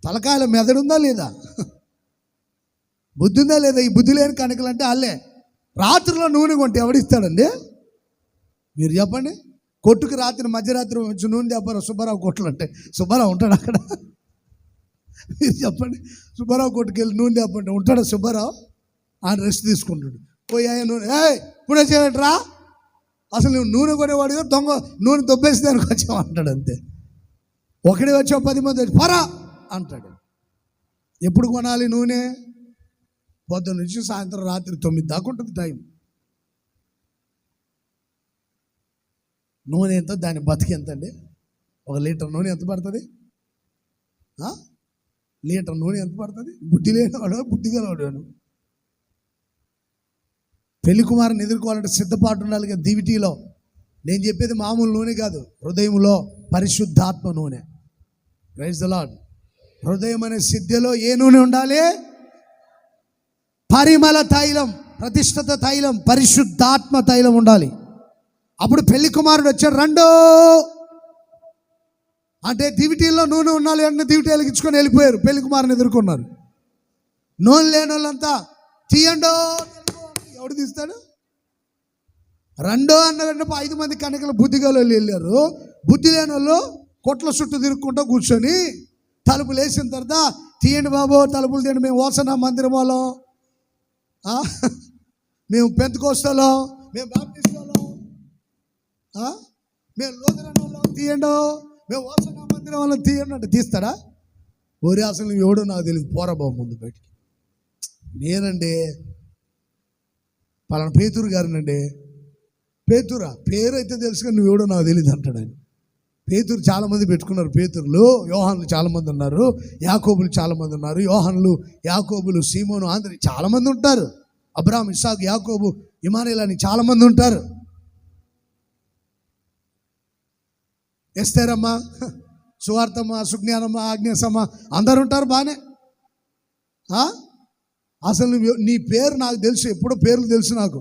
తలకాయల మెదడుందా లేదా? బుద్ధి ఉందా లేదా? ఈ బుద్ధి లేని కణికలు అంటే వాళ్ళే. రాత్రిలో నూనె కొంటే ఎవడిస్తాడండి? మీరు చెప్పండి. కొట్టుకు రాత్రి మధ్యరాత్రి వచ్చి నూనె చెప్పారు సుబ్బారావు కొట్లు అంటే సుబ్బారావు ఉంటాడు అక్కడ? మీరు చెప్పండి. సుబ్బారావు కొట్టుకెళ్ళి నూనె చెప్పంటే ఉంటాడా సుబ్బారావు? ఆయన రెస్ట్ తీసుకుంటాడు. పోయా నూనె, ఇప్పుడే చేయట్రా, అసలు నువ్వు నూనె కొనేవాడు దొంగ, నూనె దొబ్బేసి దానికి వచ్చావు అంటాడు. అంతే. ఒకడే వచ్చావు 10 మంది వచ్చి పరా అంటాడు. ఎప్పుడు కొనాలి నూనె? పొద్దున్న నుంచి సాయంత్రం రాత్రి 9 దాకా ఉంటుంది టైం. నూనె ఎంత, దాని బతికి ఎంత అండి? 1 లీటర్ నూనె ఎంత పడుతుంది? లీటర్ నూనె ఎంత పడుతుంది? బుద్ధి లేనివాడు, బుద్ధి గలవాడు. పెళ్లి కుమారుని ఎదుర్కోవాలంటే సిద్ధపాటు ఉండాలి కదా. దివిటీలో నేను చెప్పేది మామూలు నూనె కాదు, హృదయంలో పరిశుద్ధాత్మ నూనె. Praise the Lord. హృదయం అనే సిద్ధలో ఏ నూనె ఉండాలి? పరిమళ తైలం, ప్రతిష్ఠిత తైలం, పరిశుద్ధాత్మ తైలం ఉండాలి. అప్పుడు పెళ్లి కుమారుడు వచ్చాడు. రెండో అంటే దివిటీల్లో నూనె ఉండాలి అంటే దివిటీ వెలిగించుకొని వెళ్ళిపోయారు. పెళ్లి కుమారుని ఎదుర్కొన్నారు. నూనె లేని వాళ్ళంతా తీయండో, ఎవడు తీస్తాడు? రెండో అన్న వెంటనే 5 మంది కన్యకలు బుద్ధిగల వాళ్ళు వెళ్ళారు. బుద్ధి లేని వాళ్ళు కొట్ల చుట్టూ తిరుక్కుంటూ కూర్చొని తలుపులు వేసిన తర్వాత తీయండి బాబు తలుపులు తీయండి. మేము ఓసన మందిరం వాళ్ళం, మేము పెంతెకోస్తలం, మేము బాప్టిస్ట్ వాళ్ళం, మేము లూథరన్ వాళ్ళం, తీయండు. మేము ఓసన మందిరం వాళ్ళం, తీయండి అంటే తీస్తారా? ఓరి అసలు నువ్వు ఎవడో నాకు తెలియదు, పోరా బాబు ముందు బయటికి. నేనండి పలానా పేతురు గారినండి. పేతురా పేరు అయితే తెలుసు కానీ నువ్వెవడో నాకు తెలియదు అంటాడు ఆయన. పేతురు చాలామంది పెట్టుకున్నారు. పేతురులు, యోహాన్లు చాలామంది ఉన్నారు, యాకోబులు చాలామంది ఉన్నారు. యోహాన్లు, యాకోబులు, సీమోను, ఆంధ్ర చాలామంది ఉంటారు. అబ్రాహాం, ఇస్సాకు, యాకోబు, ఇమానుయేలు అని చాలామంది ఉంటారు. ఎస్తేరమ్మ, సువార్తమ్మ, సుజ్ఞానమ్మ, ఆజ్ఞేసమ్మ అందరు ఉంటారు బాగానే. అసలు నీ పేరు నాకు తెలుసు, ఎప్పుడో పేర్లు తెలుసు, నాకు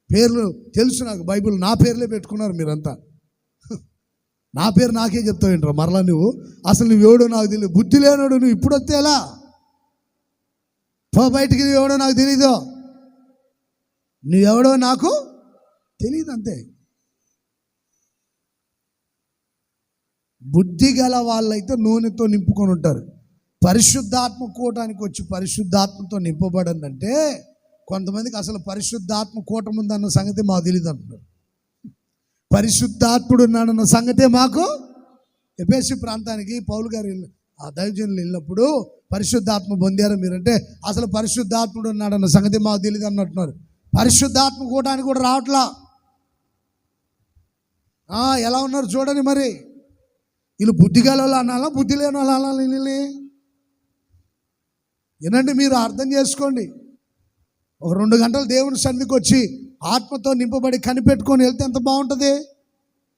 పేర్లు తెలుసు, నాకు బైబిల్ నా పేర్లే పెట్టుకున్నారు మీరంతా. నా పేరు నాకే చెప్తావు ఏంట్రా మరలా నువ్వు? అసలు నువ్వెవడో నాకు తెలియదు. బుద్ధి లేనోడు నువ్వు ఇప్పుడు వస్తే ఎలా? పో బయటికి, నువ్వెవడో నాకు తెలీదు, నువ్వెవడో నాకు తెలియదు అంతే. బుద్ధి గల వాళ్ళైతే నూనెతో నింపుకొని ఉంటారు. పరిశుద్ధాత్మ కూటానికి వచ్చి పరిశుద్ధాత్మతో నింపబడిందంటే కొంతమందికి అసలు పరిశుద్ధాత్మ కూటం ఉందన్న సంగతి మాకు తెలియదు అంటున్నారు. పరిశుద్ధాత్ముడు ఉన్నాడన్న సంగతే మాకు. ఎఫెసు ప్రాంతానికి పౌలు గారు ఆ దైవజనులు వెళ్ళినప్పుడు పరిశుద్ధాత్మ పొందారు మీరంటే అసలు పరిశుద్ధాత్ముడు ఉన్నాడన్న సంగతి మాకు తెలియదు అన్నట్టున్నారు. పరిశుద్ధాత్మ కూటానికి కూడా రావట్లా. ఎలా ఉన్నారు చూడండి మరి. వీళ్ళు బుద్ధి గల వాళ్ళు అనాలా, బుద్ధి లేని వాళ్ళు అనాలి వీళ్ళని? ఏనండి మీరు అర్థం చేసుకోండి. ఒక 2 గంటలు దేవుని సన్నిధికి వచ్చి ఆత్మతో నింపబడి కనిపెట్టుకొని వెళ్తే ఎంత బాగుంటుంది.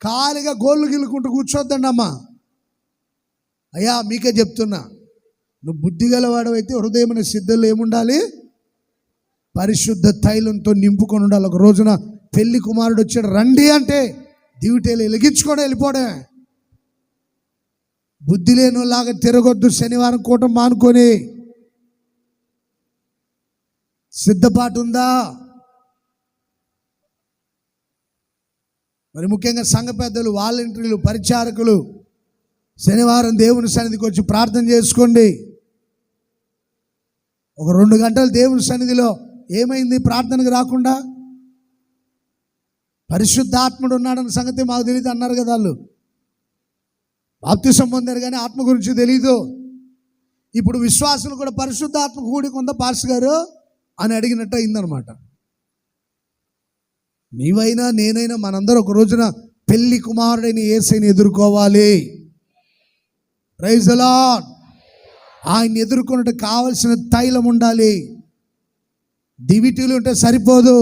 ఖాళీగా గోళ్ళు గిల్లుకుంటూ కూర్చోద్దండి అమ్మా. అయ్యా మీకే చెప్తున్నా, నువ్వు బుద్ధి గలవాడు అయితే హృదయమైన సిద్ధులు ఏముండాలి? పరిశుద్ధ తైలంతో నింపుకొని ఉండాలి. ఒక రోజున పెళ్లి కుమారుడు వచ్చాడు, రండి అంటే దివిటేలు వెలిగించుకొని వెళ్ళిపోవడమే. బుద్ధి లేనిలాగా తిరగొద్దు. శనివారం కూటం మానుకొని సిద్ధపాటు ఉందా? మరి ముఖ్యంగా సంఘ పెద్దలు, వాలంటీర్లు, పరిచారకులు శనివారం దేవుని సన్నిధికి వచ్చి ప్రార్థన చేసుకోండి. ఒక 2 గంటలు దేవుని సన్నిధిలో ఏమైంది ప్రార్థనకు రాకుండా? పరిశుద్ధాత్ముడు ఉన్నాడన్న సంగతి మాకు తెలియదు అన్నారు కదా వాళ్ళు. బాప్తిసం పొందారు కానీ ఆత్మ గురించి తెలీదు. ఇప్పుడు విశ్వాసులు కూడా పరిశుద్ధాత్మ కూడిక ఉందా పాస్టర్ గారు అని అడిగినట్టు అయిందనమాట. నీవైనా నేనైనా మనందరూ ఒక రోజున పెళ్లి కుమారుడైన యేసుని ఎదుర్కోవాలి. Praise the Lord. ఆయన్ని ఎదుర్కొన్నట్టు కావలసిన తైలం ఉండాలి. దివిటీలు ఉంటే సరిపోదు,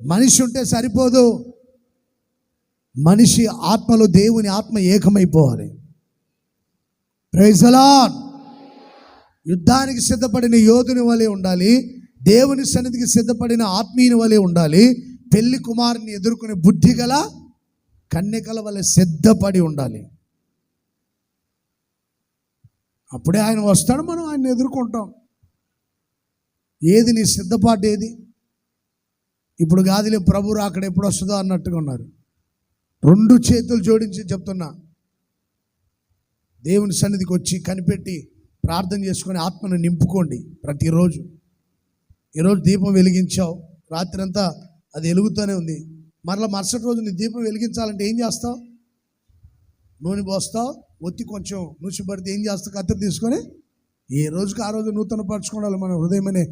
మనిషి ఉంటే సరిపోదు. మనిషి ఆత్మలో దేవుని ఆత్మ ఏకమైపోవాలి. Praise the lord. యుద్ధానికి సిద్ధపడిన యోధుని వలె ఉండాలి, దేవుని సన్నిధికి సిద్ధపడిన ఆత్మీయుని వలె ఉండాలి. పెళ్లి కుమారుని ఎదుర్కొనే బుద్ధి గల కన్యకల వలె సిద్ధపడి ఉండాలి. అప్పుడే ఆయన వస్తాడు, మనం ఆయన ఎదుర్కొంటాం. ఏది నీ సిద్ధపాటు ఏది? ఇప్పుడు కాదులే ప్రభు రాకడ ఎప్పుడు వస్తుందో అన్నట్టుగా ఉన్నారు. 2 చేతులు జోడించి చెప్తున్నా, దేవుని సన్నిధికి వచ్చి కనిపెట్టి ప్రార్థన చేసుకొని ఆత్మను నింపుకోండి ప్రతిరోజు. ఈరోజు దీపం వెలిగించావు, రాత్రి అంతా అది వెలుగుతూనే ఉంది. మరలా మరుసటి రోజు నీ దీపం వెలిగించాలంటే ఏం చేస్తావు? నూనె పోస్తావు, ఒత్తి కొంచెం నూసిపడితే ఏం చేస్తావు? కత్తిరి తీసుకొని ఏ రోజుకి ఆ రోజు నూతన పరచుకోవాలి. మన హృదయం అనే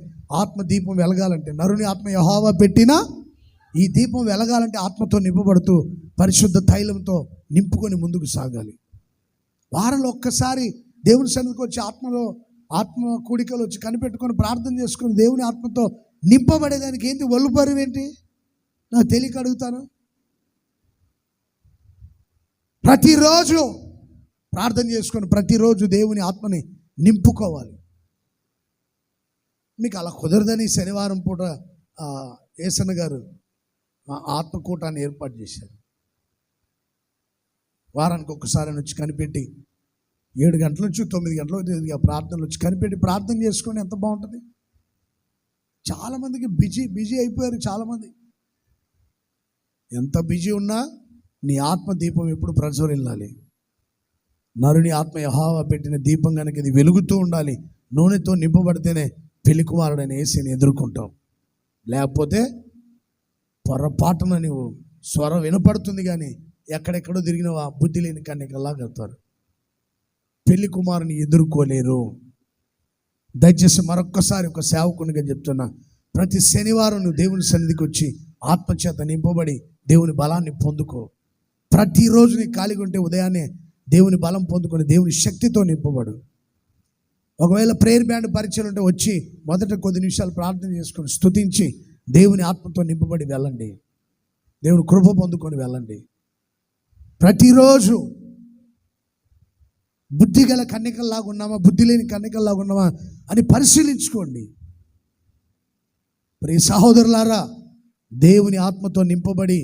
ఆత్మ దీపం వెలగాలంటే, నరుని ఆత్మ యెహోవా పెట్టినా ఈ దీపం వెలగాలంటే ఆత్మతో నింపబడుతూ పరిశుద్ధ తైలంతో నింపుకొని ముందుకు సాగాలి. వారంలో ఒక్కసారి దేవుని సన్నిధికి వచ్చి ఆత్మ కూడికలు వచ్చి కనిపెట్టుకొని ప్రార్థన చేసుకొని దేవుని ఆత్మతో నింపబడేదానికి ఏంటి ఒళ్ళు బరువు ఏంటి? నాకు తెలియక అడుగుతాను. ప్రతిరోజు ప్రార్థన చేసుకొని ప్రతిరోజు దేవుని ఆత్మని నింపుకోవాలి. మీకు అలా కుదరదని శనివారం పూట ఏసన్న గారు ఆత్మకూటాన్ని ఏర్పాటు చేశారు. వారానికి ఒక్కసారి వచ్చి కనిపెట్టి 7 గంటల నుంచి 9 గంటల ప్రార్థనలు వచ్చి కనిపెట్టి ప్రార్థన చేసుకొని ఎంత బాగుంటుంది. చాలామందికి బిజీ అయిపోయారు. చాలామంది ఎంత బిజీ ఉన్నా నీ ఆత్మ దీపం ఎప్పుడు ప్రజ్వరిల్లాలి. నరుని ఆత్మ యెహోవా పెట్టిన దీపం కనుక ఇది వెలుగుతూ ఉండాలి. నూనెతో నింపబడితేనే పెళ్లి కుమారుడైన యేసుని ఎదుర్కొంటాం. లేకపోతే పొరపాటున నీవు స్వరం వినపడుతుంది కానీ ఎక్కడెక్కడో తిరిగినవా బుద్ధి లేని కన్యకల్లా కడతారు. పెళ్లి కుమారుని ఎదుర్కోలేరు. దయచేసి మరొక్కసారి ఒక సేవకునిగా చెప్తున్నా, ప్రతి శనివారం నువ్వు దేవుని సన్నిధికి వచ్చి ఆత్మచేత నింపబడి దేవుని బలాన్ని పొందుకో. ప్రతిరోజు నీ ఖాళీగా ఉంటే ఉదయాన్నే దేవుని బలం పొందుకొని దేవుని శక్తితో నింపబడు. ఒకవేళ ప్రేయర్ బ్యాండ్ పరిచయం ఉంటే వచ్చి మొదట కొద్ది నిమిషాలు ప్రార్థన చేసుకొని స్తుతించి దేవుని ఆత్మతో నింపబడి వెళ్ళండి. దేవుని కృప పొందుకొని వెళ్ళండి. ప్రతిరోజు బుద్ధి గల కన్యకల్లాగా ఉన్నామా, బుద్ధి లేని కన్యకల్లాగా ఉన్నామా అని పరిశీలించుకోండి. ప్రియ సహోదరులారా, దేవుని ఆత్మతో నింపబడి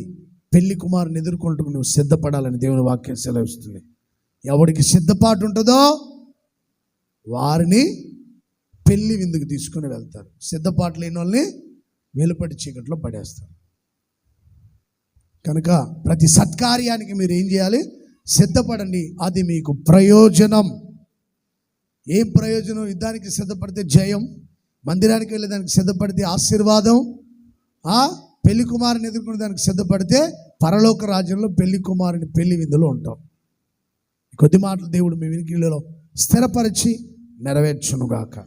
పెళ్లి కుమారుని ఎదుర్కొంటూ నువ్వు సిద్ధపడాలని దేవుని వాక్యం సెలవిస్తుంది. ఎవరికి సిద్ధపాటు ఉంటుందో వారిని పెళ్లి విందుకు తీసుకుని వెళ్తారు. సిద్ధపాటు లేని వాళ్ళని వెలుపటి చీకట్లో పడేస్తారు. కనుక ప్రతి సత్కార్యానికి మీరు ఏం చేయాలి? సిద్ధపడండి. అది మీకు ప్రయోజనం. ఏం ప్రయోజనం? యుద్ధానికి సిద్ధపడితే జయం, మందిరానికి వెళ్ళేదానికి సిద్ధపడితే ఆశీర్వాదం, పెళ్లి కుమారుని ఎదుర్కొనే దానికి సిద్ధపడితే పరలోక రాజ్యంలో పెళ్లి కుమారుని పెళ్లి విందులో ఉంటాం. కొద్ది మాటలు దేవుడు మీ వినికిడిలో స్థిరపరిచి నెరవేర్చునుగాక.